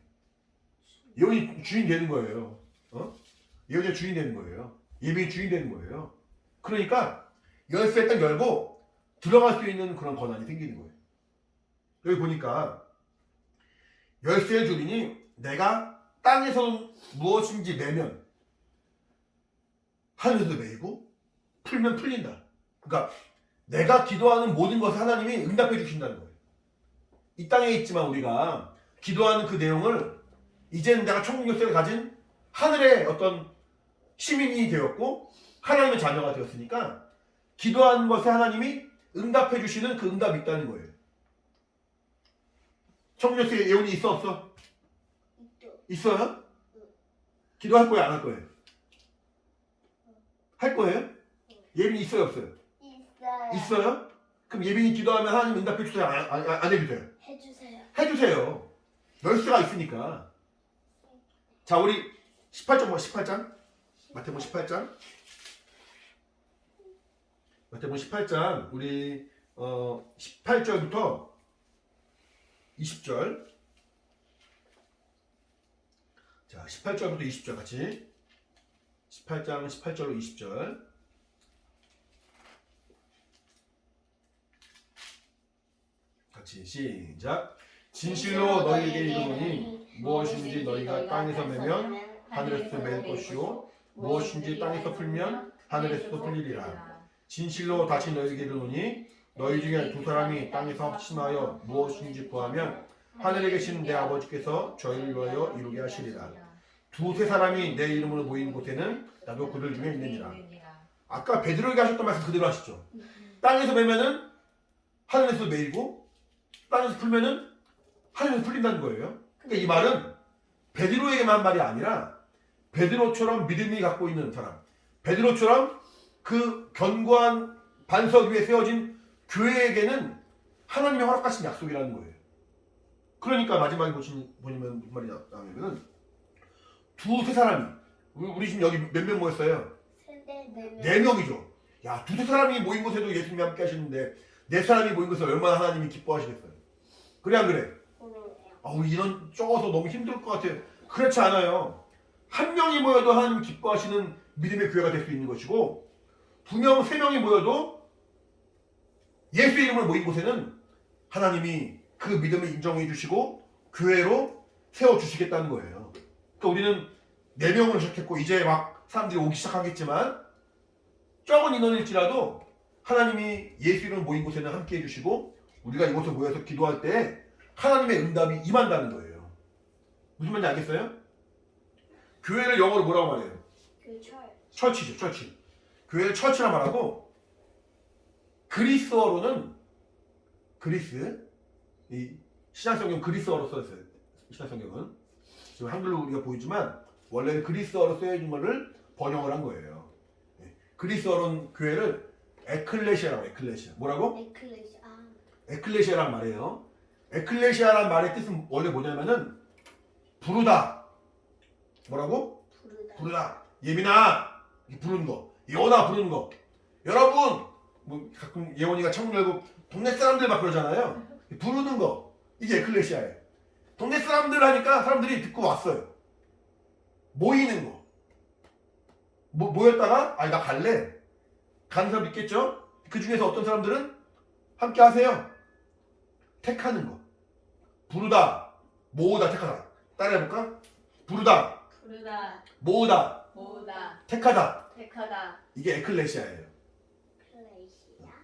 예원이 주인 되는 거예요. 예원이가 주인 되는 거예요. 예빈이 주인 되는 거예요. 그러니까 열쇠 딱 열고 들어갈 수 있는 그런 권한이 생기는 거예요. 여기 보니까 열쇠를 주리니 내가 땅에서 무엇인지 매면 하늘에서 매이고 풀면 풀린다. 그러니까 내가 기도하는 모든 것을 하나님이 응답해 주신다는 거예요. 이 땅에 있지만 우리가 기도하는 그 내용을 이제는 내가 천국 열쇠를 가진 하늘의 어떤 시민이 되었고 하나님의 자녀가 되었으니까 기도하는 것에 하나님이 응답해 주시는 그 응답이 있다는 거예요. 천국 열쇠 예언이 있어 없어? 있어요? 기도할 거예요 안 할 거예요? 할 거예요? 예빈이 있어요 없어요? 있어요? 그럼 예빈이 기도하면 하나님 응답해 주세요? 안 해주세요? 해주세요. 해주세요. 열쇠가 있으니까. 자 우리 18장 18장 마태복음 18장 마태복음 18장 우리 18절부터 20절 자 18절부터 20절 같이 18장 18절로 20절 같이 시작. 진실로 너희에게 이르노니 무엇인지 너희가 땅에서 매면 하늘에서 매일 것이요 무엇인지 땅에서 풀면 하늘에서 풀리리라. 진실로 다시 너희에게 이르노니 너희 중에 두 사람이 땅에서 합심하여 무엇인지 구하면 하늘에 계신 내 아버지께서 저희를 위하여 이루게 하시리라. 두세 사람이 내 이름으로 모인 곳에는 나도 그들 중에 있느니라. 아까 베드로에게 하셨던 말씀 그대로 하시죠. 땅에서 매면은 하늘에서 매이고 땅에서 풀면은 하늘에서 풀린다는 거예요. 그러니까 이 말은 베드로에게만 한 말이 아니라 베드로처럼 믿음이 갖고 있는 사람, 베드로처럼 그 견고한 반석 위에 세워진 교회에게는 하나님이 허락하신 약속이라는 거예요. 그러니까 마지막에 보시면 무슨 말이 나오냐면은 두세 사람이 우리 지금 여기 몇 명 모였어요? 네 명이죠. 야 두세 사람이 모인 곳에도 예수님이 함께 하시는데 네 사람이 모인 곳에 얼마나 하나님이 기뻐하시겠어요? 그래 안 그래? 우리 인원 적어서 너무 힘들 것 같아요. 그렇지 않아요. 한 명이 모여도 하나님 기뻐하시는 믿음의 교회가 될 수 있는 것이고 두 명, 세 명이 모여도 예수 이름을 모인 곳에는 하나님이 그 믿음을 인정해 주시고 교회로 세워주시겠다는 거예요. 그러니까 우리는 4명으로 시작했고 이제 막 사람들이 오기 시작하겠지만 적은 인원일지라도 하나님이 예수 이름을 모인 곳에는 함께 해주시고 우리가 이곳에 모여서 기도할 때 하나님의 응답이 임한다는 거예요. 무슨 말인지 알겠어요? 교회를 영어로 뭐라고 말해요? 철치죠, 철치. 교회를 철치라 말하고 그리스어로는 그리스, 이 신약성경 그리스어로 써있어요. 신약성경은 지금 한글로 우리가 보이지만 원래는 그리스어로 쓰여진 것을 번역을 한 거예요. 그리스어로는 교회를 에클레시아라고 에클레시아. 뭐라고? 에클레시아란 말이에요. 에클레시아란 말의 뜻은 원래 뭐냐면은 부르다. 뭐라고? 부르다. 예민아 부르는 거. 예원아 부르는 거. 여러분 뭐 가끔 예원이가 창문 열고 동네 사람들 막 그러잖아요. 부르는 거. 이게 에클레시아예요. 동네 사람들 하니까 사람들이 듣고 왔어요. 모이는 거. 모였다가 나 갈래. 가는 사람 있겠죠? 그 중에서 어떤 사람들은 함께 하세요. 택하는 거. 부르다. 모으다. 택하다. 따라해볼까? 부르다. 모으다. 택하다. 이게 에클레시아예요.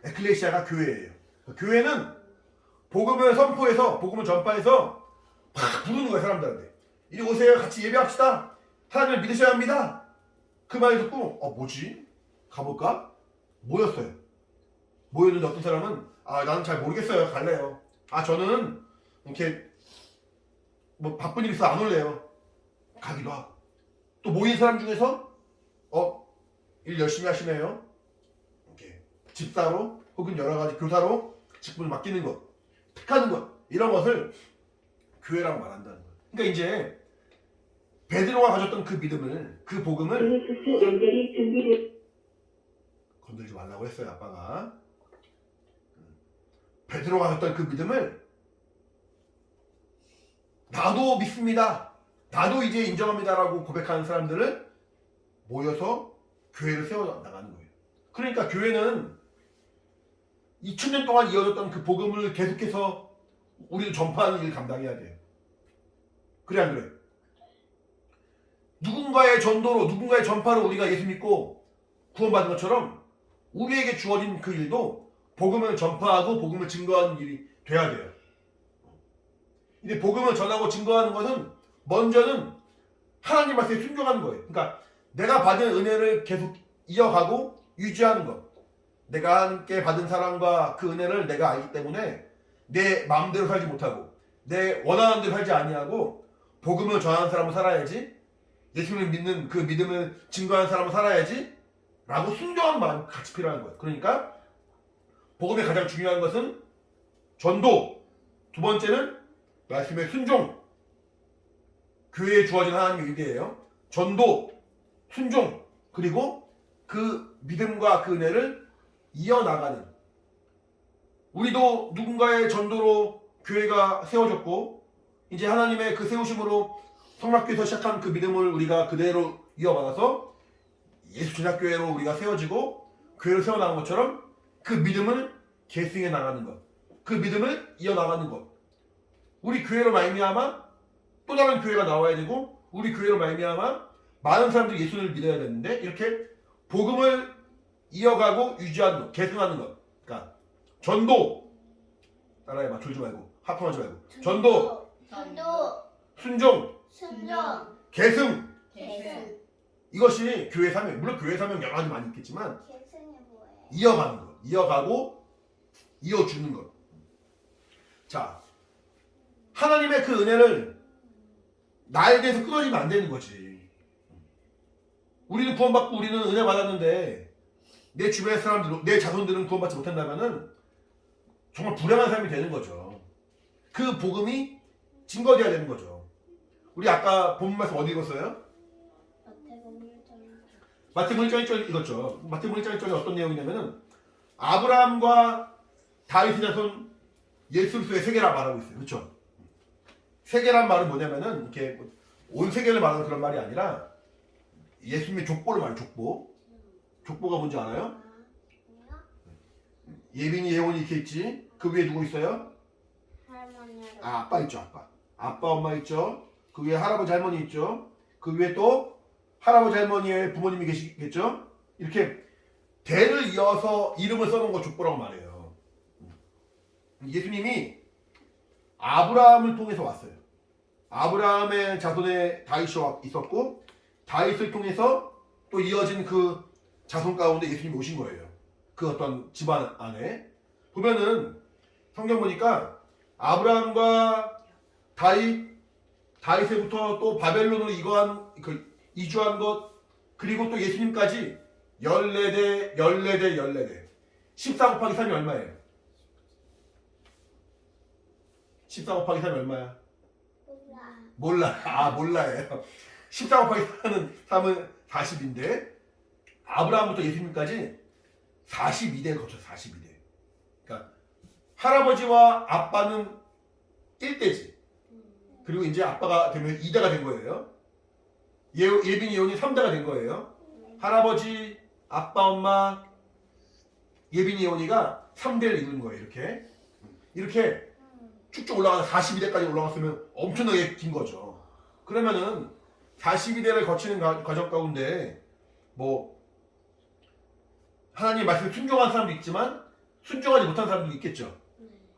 에클레시아가 교회예요. 교회는 복음을 선포해서 복음을 전파해서 막 부르는 거예요. 사람들한테. 이리 오세요. 같이 예배합시다. 하나님을 믿으셔야 합니다. 그 말 듣고 뭐지? 가볼까? 모였어요. 모였는데 어떤 사람은 나는 잘 모르겠어요. 갈래요. 저는 이렇게 뭐 바쁜 일 있어서 안 올래요. 가기도 하고. 또 모인 사람 중에서 일 열심히 하시네요. 이렇게 집사로 혹은 여러 가지 교사로 직분을 맡기는 것, 택하는 것 이런 것을 교회라고 말한다는 거예요. 그러니까 이제 베드로가 가졌던 그 믿음을, 그 복음을 건들지 말라고 했어요. 아빠가. 베드로가 가졌던 그 믿음을 나도 믿습니다. 나도 이제 인정합니다라고 고백하는 사람들을 모여서 교회를 세워나가는 거예요. 그러니까 교회는 2000년 동안 이어졌던 그 복음을 계속해서 우리도 전파하는 일을 감당해야 돼요. 그래 안 그래? 누군가의 전도로 누군가의 전파로 우리가 예수 믿고 구원받은 것처럼 우리에게 주어진 그 일도 복음을 전파하고 복음을 증거하는 일이 돼야 돼요. 근데 복음을 전하고 증거하는 것은 먼저는 하나님 말씀에 순종하는 거예요. 그러니까 내가 받은 은혜를 계속 이어가고 유지하는 것. 내가 함께 받은 사랑과 그 은혜를 내가 알기 때문에 내 마음대로 살지 못하고 내 원하는 대로 살지 아니하고 복음을 전하는 사람은 살아야지, 예수님을 믿는 그 믿음을 증거하는 사람은 살아야지 라고 순종하는 마음이 같이 필요한 거예요. 그러니까 복음의 가장 중요한 것은 전도, 두 번째는 말씀의 순종, 교회에 주어진 하나님의 의대예요. 전도, 순종, 그리고 그 믿음과 그 은혜를 이어나가는, 우리도 누군가의 전도로 교회가 세워졌고 이제 하나님의 그 세우심으로 성락교에서 시작한 그 믿음을 우리가 그대로 이어받아서 예수 제자교회로 우리가 세워지고 교회를 세워나가는 것처럼 그 믿음을 계승해 나가는 것, 그 믿음을 이어나가는 것. 우리 교회로 말미암아 또 다른 교회가 나와야 되고 우리 교회로 말미암아 많은 사람들이 예수를 믿어야 되는데 이렇게 복음을 이어가고 유지하는 것, 계승하는 것. 그러니까 전도, 따라해봐, 졸지 말고, 하품하지 말고. 전도, 순종, 계승. 이것이 교회 사명. 물론 교회 사명 여러 가지 많이 있겠지만 이어가는 것, 이어가고 이어주는 것. 자, 하나님의 그 은혜를 나에 대해서 끊어지면 안 되는 거지. 우리는 구원받고 우리는 은혜 받았는데 내 주변의 사람들, 내 자손들은 구원받지 못한다면은 정말 불행한 삶이 되는 거죠. 그 복음이 증거되어야 되는 거죠. 우리 아까 본문 말씀 어디 읽었어요? 마태복음 1장 1절 읽었죠. 마태복음 1장 1절이 어떤 내용이냐면은 아브라함과 다윗의 자손 예수 그리스도의 세계라 말하고 있어요. 그렇죠? 세계란 말은 뭐냐면은 이렇게 온 세계를 말하는 그런 말이 아니라 예수님의 족보를 말해요. 족보. 족보가 뭔지 알아요? 예빈이, 예원이 이렇게 있지. 그 위에 누구 있어요? 아빠 있죠. 아빠 엄마 있죠. 그 위에 할아버지 할머니 있죠. 그 위에 또 할아버지 할머니의 부모님이 계시겠죠. 이렇게 대를 이어서 이름을 써놓은 거 족보라고 말해요. 예수님이 아브라함을 통해서 왔어요. 아브라함의 자손에 다윗이 있었고 다윗을 통해서 또 이어진 그 자손 가운데 예수님이 오신 거예요. 그 어떤 집안 안에 보면은 성경 보니까 아브라함과 다윗에부터 또 바벨론으로 이주한 것, 그리고 또 예수님까지 14대 14 곱하기 3이 얼마예요? 14 곱하기 3이 얼마야? 몰라요. 14 곱하기 3은 40인데 아브라함부터 예수님까지 42대를 거쳐요. 42대. 그러니까 할아버지와 아빠는 1대지. 그리고 이제 아빠가 되면 2대가 된 거예요. 예빈이, 예원이 3대가 된 거예요. 할아버지, 아빠, 엄마, 예빈이, 예원이가 3대를 이루는 거예요. 이렇게 쭉쭉 올라가서 42대까지 올라갔으면 엄청나게 긴 거죠. 그러면은 42대를 거치는 과정 가운데 뭐 하나님 말씀에 순종한 사람도 있지만 순종하지 못한 사람도 있겠죠.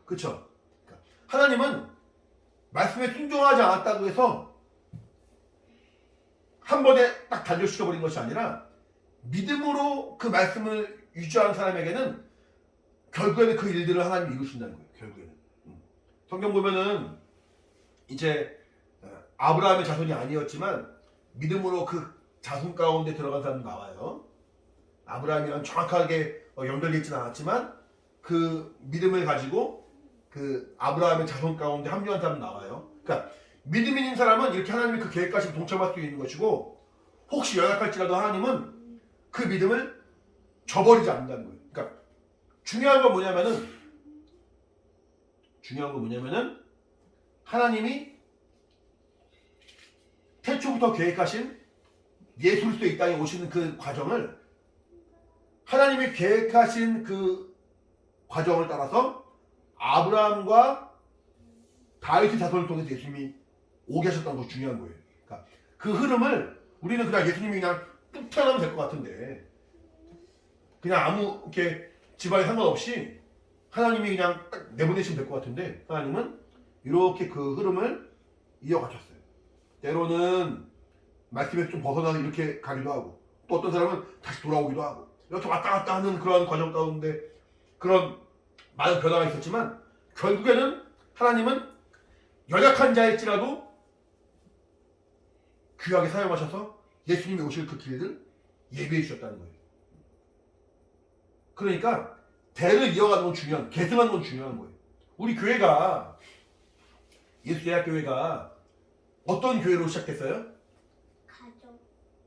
그렇죠? 그러니까 하나님은 말씀에 순종하지 않았다고 해서 한 번에 딱 단절시켜버린 것이 아니라 믿음으로 그 말씀을 유지하는 사람에게는 결국에는 그 일들을 하나님이 이루신다는 거예요. 결국에는. 성경 보면은 이제 아브라함의 자손이 아니었지만 믿음으로 그 자손 가운데 들어간 사람 나와요. 아브라함이랑 정확하게 연결되어 있지는 않았지만 그 믿음을 가지고 그 아브라함의 자손 가운데 합류한 사람 나와요. 그러니까 믿음 있는 사람은 이렇게 하나님의 그 계획까지 동참할 수 있는 것이고 혹시 연약할지라도 하나님은 그 믿음을 저버리지 않는다는 거예요. 그러니까 중요한 건 뭐냐면은 하나님이 태초부터 계획하신 예수 그리스도 이 땅에 오시는 그 과정을 하나님이 계획하신 그 과정을 따라서 아브라함과 다윗의 자손을 통해서 예수님이 오게 하셨다는 것이 중요한 거예요. 그러니까 그 흐름을 우리는 그냥 예수님이 그냥 뚝 태어나면 될 것 같은데 그냥 아무 이렇게 집안에 상관없이 하나님이 그냥 딱 내보내시면 될 것 같은데 하나님은 이렇게 그 흐름을 이어가셨어요. 때로는 말씀에서 좀 벗어나서 이렇게 가기도 하고 또 어떤 사람은 다시 돌아오기도 하고 이렇게 왔다 갔다 하는 그런 과정 가운데 그런 많은 변화가 있었지만 결국에는 하나님은 연약한 자일지라도 귀하게 사용하셔서 예수님이 오실 그 길을 예비해 주셨다는 거예요. 그러니까 대를 이어가는 건 중요한, 계승하는 건 중요한 거예요. 우리 교회가 예수대학교회가 어떤 교회로 시작됐어요? 가족.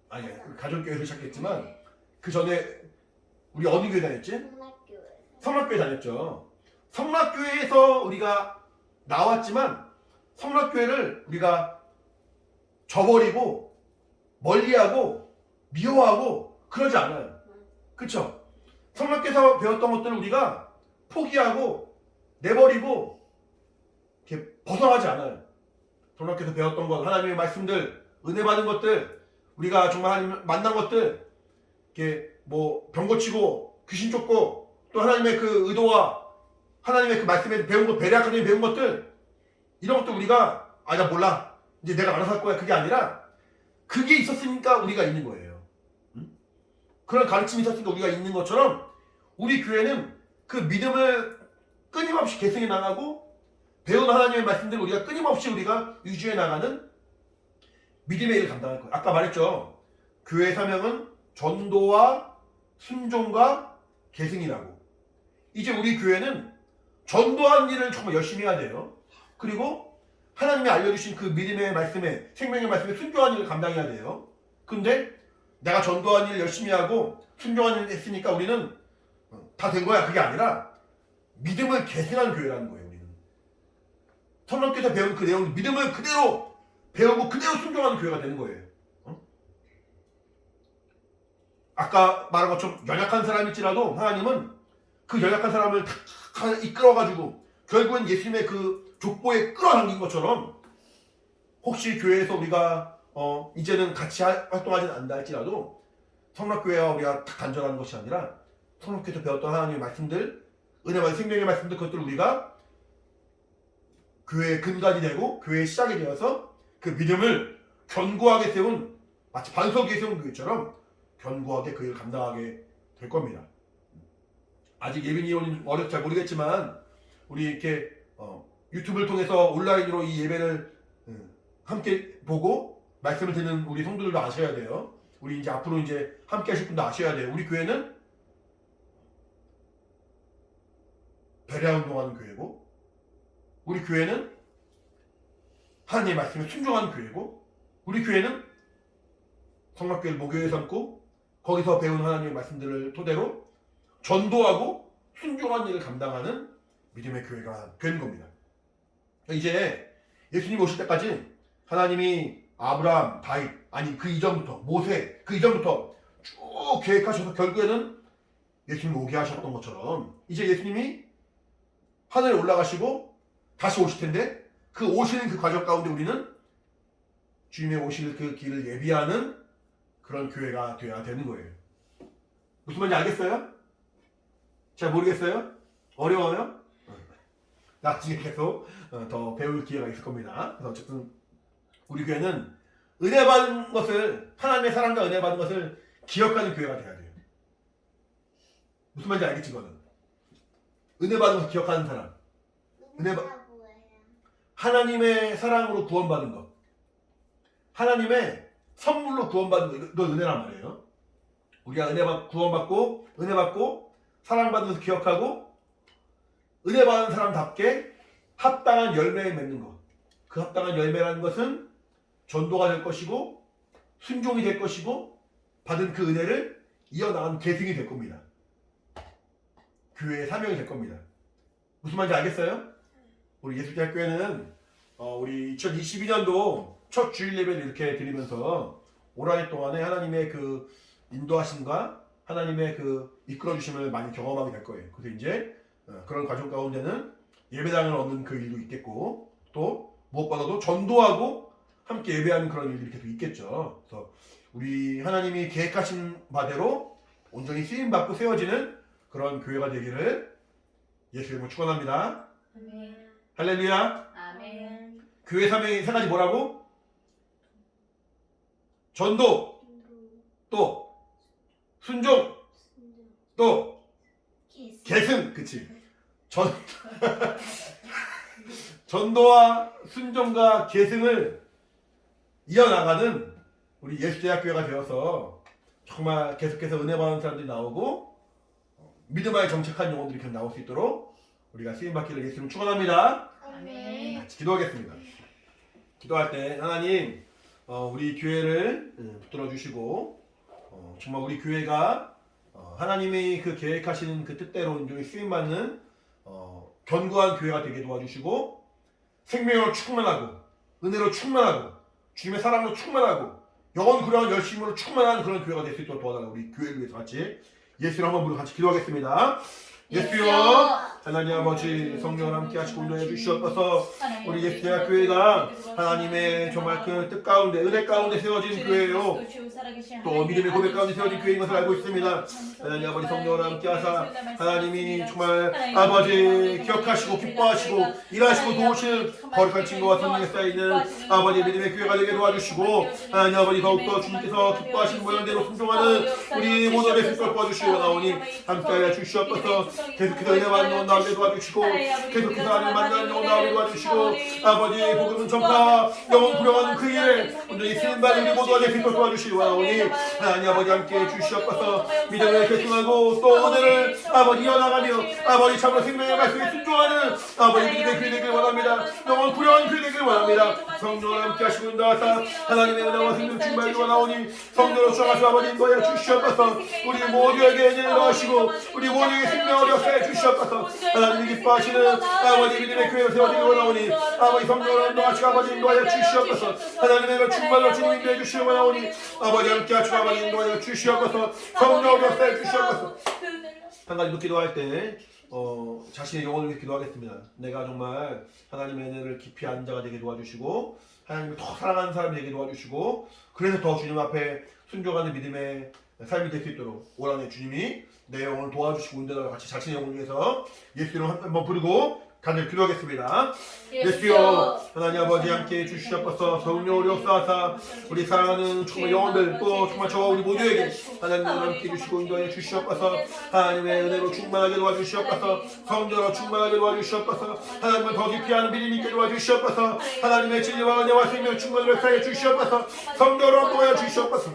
아니, 가족교회로 시작했지만 그 전에 우리 어느 교회 다녔지? 성락교회. 성락교회 다녔죠. 성락교회에서 우리가 나왔지만 성락교회를 우리가 저버리고 멀리하고 미워하고 그러지 않아요. 그쵸? 성락교회에서 배웠던 것들을 우리가 포기하고 내버리고 이렇게 벗어나지 않아요. 성락교회에서 배웠던 것, 하나님의 말씀들, 은혜 받은 것들, 우리가 정말 하나님 만난 것들, 이렇게 뭐 병 고치고 귀신 쫓고 또 하나님의 그 의도와 하나님의 그 말씀에 배운 것, 베레아 카데미 배운 것들, 이런 것도 우리가 나 몰라, 이제 내가 알아서 할 거야, 그게 아니라 그게 있었으니까 우리가 있는 거예요. 응? 그런 가르침이 있었으니까 우리가 있는 것처럼 우리 교회는 그 믿음을 끊임없이 계승해 나가고 배운 하나님의 말씀들을 우리가 끊임없이 우리가 유지해 나가는 믿음의 일을 감당할 거예요. 아까 말했죠. 교회의 사명은 전도와 순종과 계승이라고. 이제 우리 교회는 전도하는 일을 정말 열심히 해야 돼요. 그리고 하나님이 알려주신 그 믿음의 말씀에, 생명의 말씀에 순종하는 일을 감당해야 돼요. 근데 내가 전도하는 일을 열심히 하고 순종하는 일을 했으니까 우리는 다 된 거야. 그게 아니라 믿음을 계승한 교회라는 거예요. 우리는 성령께서 배운 그 내용, 믿음을 그대로 배우고 그대로 순종하는 교회가 되는 거예요. 아까 말한 것처럼 연약한 사람일지라도 하나님은 그 연약한 사람을 다 이끌어가지고 결국은 예수님의 그 족보에 끌어당긴 것처럼 혹시 교회에서 우리가 이제는 같이 활동하지는 않는다 할지라도 성락교회와 우리가 다 간절한 것이 아니라 성령께서 배웠던 하나님의 말씀들, 은혜와 생명의 말씀들, 그것들을 우리가 교회의 근간이 되고 교회의 시작이 되어서 그 믿음을 견고하게 세운, 마치 반석 위에 세운 교회처럼 견고하게 그 일을 감당하게 될 겁니다. 아직 예빈이 의원님 어려서 잘 모르겠지만 우리 이렇게 유튜브를 통해서 온라인으로 이 예배를 함께 보고 말씀을 듣는 우리 성도들도 아셔야 돼요. 우리 이제 앞으로 이제 함께 하실 분도 아셔야 돼요. 우리 교회는 베레아 운동하는 교회고, 우리 교회는 하나님의 말씀에 순종하는 교회고, 우리 교회는 성락교회를 모교회 삼고 거기서 배운 하나님의 말씀들을 토대로 전도하고 순종하는 일을 감당하는 믿음의 교회가 되는 겁니다. 이제 예수님 오실 때까지 하나님이 아브라함, 다윗, 아니 그 이전부터 모세, 그 이전부터 쭉 계획하셔서 결국에는 예수님 오게 하셨던 것처럼 이제 예수님이 하늘에 올라가시고 다시 오실 텐데 그 오시는 그 과정 가운데 우리는 주님의 오실 그 길을 예비하는 그런 교회가 되어야 되는 거예요. 무슨 말인지 알겠어요? 잘 모르겠어요? 어려워요? 나중에 계속 더 배울 기회가 있을 겁니다. 그래서 어쨌든 우리 교회는 은혜 받은 것을, 하나님의 사랑과 은혜 받은 것을 기억하는 교회가 돼야 돼요. 무슨 말인지 알겠지, 그거는? 은혜 받은 것을 기억하는 사람. 하나님의 사랑으로 구원받은 것. 하나님의 선물로 구원받은 것. 이건 은혜란 말이에요. 우리가 구원받고, 은혜 받고, 사랑받은 것을 기억하고, 은혜 받은 사람답게 합당한 열매를 맺는 것. 그 합당한 열매라는 것은 전도가 될 것이고 순종이 될 것이고 받은 그 은혜를 이어나가는 계승이 될 겁니다. 교회의 사명이 될 겁니다. 무슨 말인지 알겠어요? 우리 예수대학교회는 우리 2022년도 첫 주일 예배를 이렇게 드리면서 올 한 해 동안에 하나님의 그 인도하심과 하나님의 그 이끌어 주심을 많이 경험하게 될 거예요. 그래서 이제 그런 과정 가운데는 예배당을 얻는 그 일도 있겠고 또 무엇보다도 전도하고 함께 예배하는 그런 일들이 계속 있겠죠. 그래서 우리 하나님이 계획하신 바대로 온전히 쓰임받고 세워지는 그런 교회가 되기를 예수 이름으로 축원합니다. 아멘. 할렐루야. 아멘. 교회 사명이 세 가지 뭐라고? 전도, 또 순종, 또 계승. 그치? 전도와 순종과 계승을 이어나가는 우리 예수대학교회가 되어서 정말 계속해서 은혜 받는 사람들이 나오고 믿음에 정착한 영혼들이 계속 나올 수 있도록 우리가 쓰임받기를 예수님 축원합니다. 아멘. 같이 기도하겠습니다. 기도할 때 하나님 우리 교회를 붙들어 주시고 정말 우리 교회가 하나님이 그 계획하시는 그 뜻대로 온전히 쓰임받는 견고한 교회가 되게 도와주시고 생명으로 충만하고 은혜로 충만하고 주님의 사랑으로 충만하고 영원 그러한 열심으로 충만한 그런 교회가 될 수 있도록 도와달라. 우리 교회를 위해서 같이 예수를 한번 부르고 같이 기도하겠습니다. 예수여 하나님 아버지 성령을 함께 하시고 인도해 주시옵소서. 우리 예수대학교회가 하나님의 정말 그 뜻 가운데 은혜 가운데 세워진 교회요 또 믿음의 고백 가운데 세워진 교회인 것을 알고 있습니다. 하나님 아버지 성령을 함께 하사 하나님이 정말 아버지 기억하시고 기뻐하시고 일하시고 도우시는 거룩한 친구와 성령에 쌓이는 아버지 믿음의 교회가 되게 도와주시고 하나님 아버지 더욱더 주님께서 기뻐하시는 모양대로 순종하는 우리 모두 될수 있도록 도와주시고 나오니 함께하여 주시옵소서. 계속해서 은혜 받는 영혼 나오게 도와주시고 계속해서 하나님 만나는 영혼 나오게 도와주시고 아버지 복음 전파 영혼 구령하는 그 일에 온전히 쓰임받는 우리 모두가 될 수 있도록 도와주시고 나오니 하나님 아버지 함께 주시옵소서. 믿음을 결정하고 또 오늘을 아버지 이어나가며 아버지 참으로 생명의 말씀에 순종하는 아버지 믿음의 교회 되길 원합니다. 영혼 구령하는 교회 되길 원합니다. 성령을 함께 하시고 인도하사 하나님의 은혜와 생명 충만히 원하오니 성령으로 주셔서 아버지 인도하여 주시옵소서. 우리 모두에게 은혜를 하시고 우리 모두에게 생명을 역사해 주시옵소서. 하나님이 기뻐하시는 아버지 믿음의 교회를 세워지기 원하오니 아버지 성령을 인도하시고 아버지 인도하여 주시옵소서. 하나님의 충만로 주님 인도해 주시기 원하오니 아버지 함께 하시고 아버지 인도하여 주시옵소서. 성령을 역사해 주시옵소서. 한 가지 더 기도할 때 자신의 영혼을 위해 기도하겠습니다. 내가 정말 하나님의 은혜를 깊이 아는 자가 되게 도와주시고 하나님을 더 사랑하는 사람이 되게 도와주시고 그래서 더 주님 앞에 순종하는 믿음의 삶이 될 수 있도록 올 한해 주님이 내 영혼을 도와주시고 운전하고 같이 자신의 영혼을 위해서 예수 이름 한번 부르고 간절히 기도하겠습니다. 예수여 하나님 아버지 함께 주시옵소서. 성령으로 역사하사 우리 사랑하는 정말 영혼들 또 정말 저와 우리 모두에게 하나님을 함께 해주시고 인도해 주시옵소서. 하나님의 은혜로 충만하게 도와주시옵소서. 성령으로 충만하게 도와주시옵소서. 하나님을 더 깊이 하는 믿음 있게 도와주시옵소서. 하나님의 진리와 은혜와 생명 충만을 역사해 주시옵소서. 성령으로 도와 주시옵소서.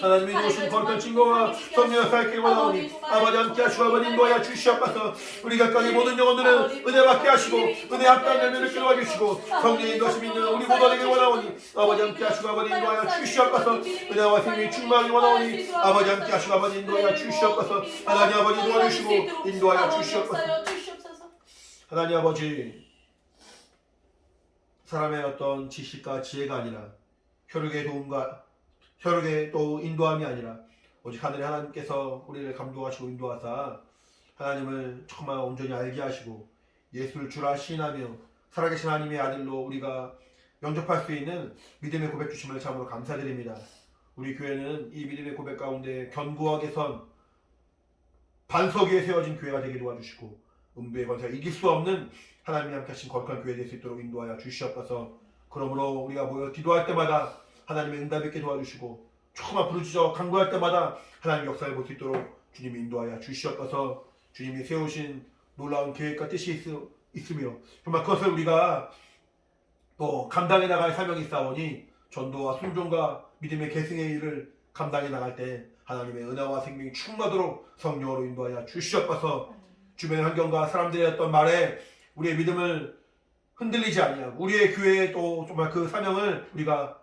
하나님이 주신 거룩한 친구와 성령을 쌓이길 원하오니 아버지 함께 하시고 아버지 인도하여 주시옵소서. 우리 각각의 모든 영혼들은 은혜 받게 하시고 은혜 합당한 열매를 끌어와 주시고 성령의 인도하심 있는 우리 모두가 되길 원하오니 아버지 함께 하시고 아버지 인도하여 주시옵소서. 은혜와 생명이 충만하게 원하오니 아버지 함께 하시고 아버지 인도하여 주시옵소서. 하나님 아버지 도와주시고 인도하여 주시옵소서. 하나님 아버지 사람의 어떤 지식과 지혜가 아니라 혈육의 도움과 혈육의 또 인도함이 아니라 오직 하늘의 하나님께서 우리를 감동하시고 인도하사 하나님을 정말 온전히 알게 하시고 예수를 주라 시인하며 살아계신 하나님의 아들로 우리가 영접할 수 있는 믿음의 고백 주심을 참으로 감사드립니다. 우리 교회는 이 믿음의 고백 가운데 견고하게 선 반석 위에 세워진 교회가 되게 도와주시고 음부의 권세가 이길 수 없는 하나님이 함께 하신 거룩한 교회 될 수 있도록 인도하여 주시옵소서. 그러므로 우리가 모여 기도할 때마다 하나님의 응답 있게 도와주시고 조금만 부르짖어 간구할 때마다 하나님의 역사를 볼 수 있도록 주님이 인도하여 주시옵소서. 주님이 세우신 놀라운 계획과 뜻이 있으며 정말 그것을 우리가 또 감당해 나갈 사명이 있사오니 전도와 순종과 믿음의 계승의 일을 감당해 나갈 때 하나님의 은혜와 생명이 충만하도록 성령으로 인도하여 주시옵소서. 주변의 환경과 사람들의 어떤 말에 우리의 믿음을 흔들리지 아니하고 우리의 교회에 또 정말 그 사명을 우리가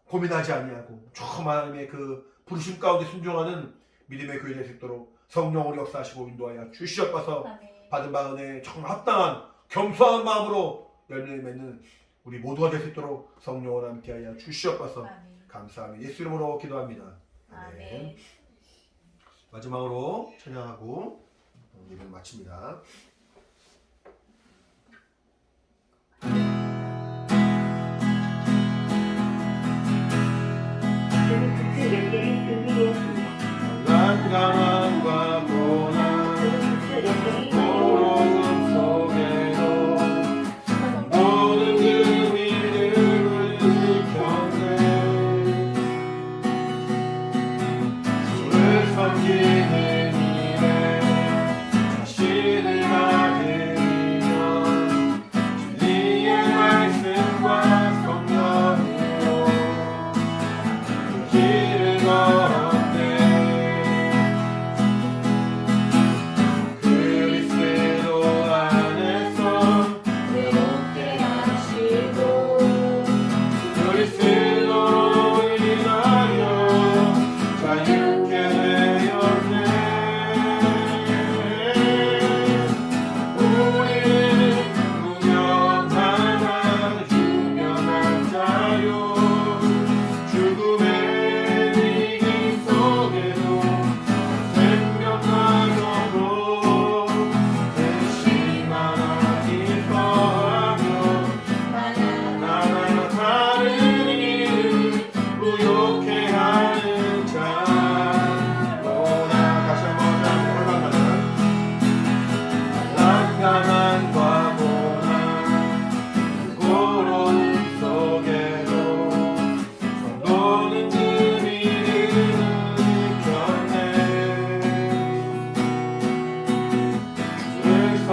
고민하지 아니하고 정말 하나님의 그 부르심 가운데 순종하는 믿음의 교회 될 수 있도록 성령으로 역사하시고 인도하여 주시옵소서. 받은 바 은혜에 정말 합당한 겸손한 마음으로 열매를 맺는 우리 모두가 될 수 있도록 성령으로 함께하여 주시옵소서. 감사하며 예수 이름으로 기도합니다. 아멘. 마지막으로 찬양하고 예배를 마칩니다. 연결이 준비되었습니다. 간강함과 고난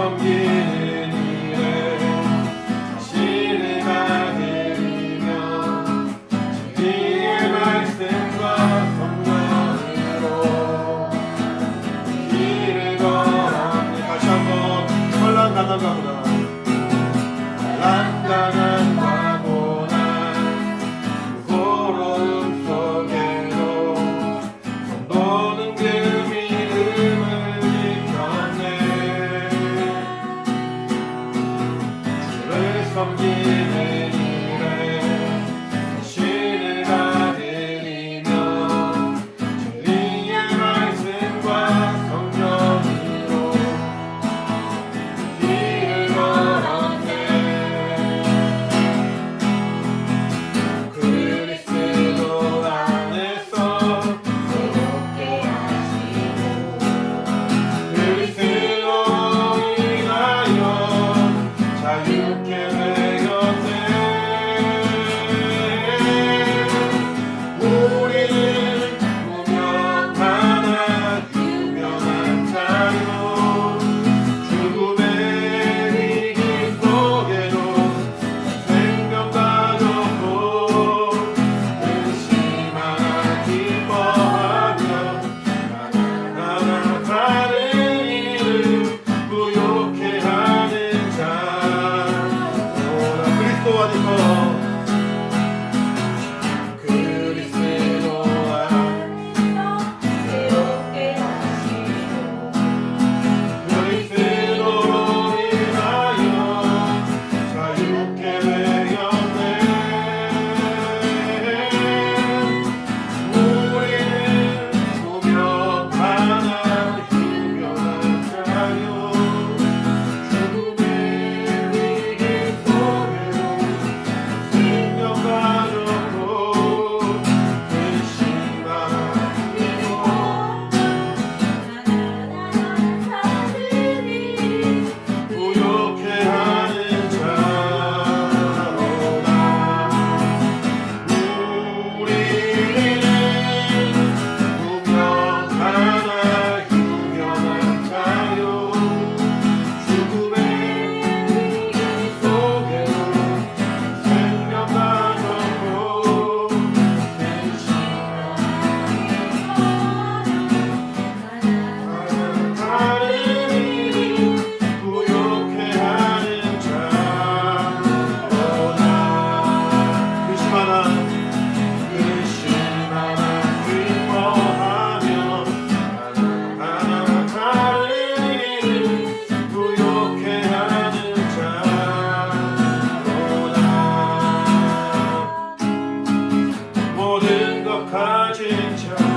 섬기는 일에 자신을 다드리며 진리의 말씀과 성령으로 길을 걸었네. 다시 한번 환난당한 가구나 환난당한 가구나 고로움 속에도 성도는 그 믿음을 지켰네. 주를 섬기는 일에 자신을 다드리며 진리의 말씀과 성령으로 길을 걸었네. 그리스도 안에서 새롭게 하시고 그리스도로 인하여 자유케 되었네. 우리는 무명하나 유명한 자요 죽음의 위기 속에도 생명 가졌고 근심하나 기뻐하며 하나하나 다른 이름 부욕해 하는 자 오라 그리스도 안에서 그리스도 안에서 새롭게 하시고 그리스도로 인하여 자유케 되었네. 우리는 무명하나 유명한 자요 죽음의 위기 속에도 생명 가졌고 근심하나 부욕해 하는 자로다. 우리는 무명하나 유명한 자요 죽음의 위기 속에도 생명 가졌고 다른 이름 부욕해 하는 자로다. 근심하나 기뻐하며 하나하나 다른 이름 부욕해 하는 자로다. 모든 것 가진 자로다.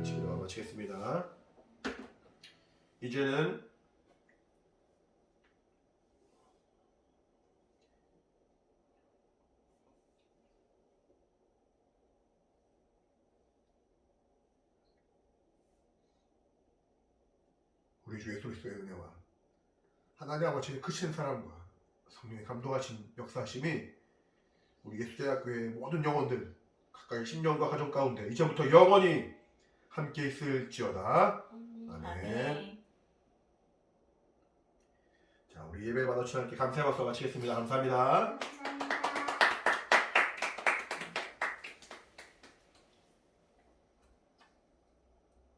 기도와 마치겠습니다. 이제는 우리 주 예수 그리스도의 은혜와 하나님 아버지의 크신 사랑과 성령의 감동하신 역사하심이 우리 예수대학교의 모든 영혼들 가까이 10년과 가정 가운데 이제부터 영원히 함께 있을지어다. 아멘. 자, 우리 예배 받아주신 하나님께 감사의 박수 마치겠습니다. 감사합니다.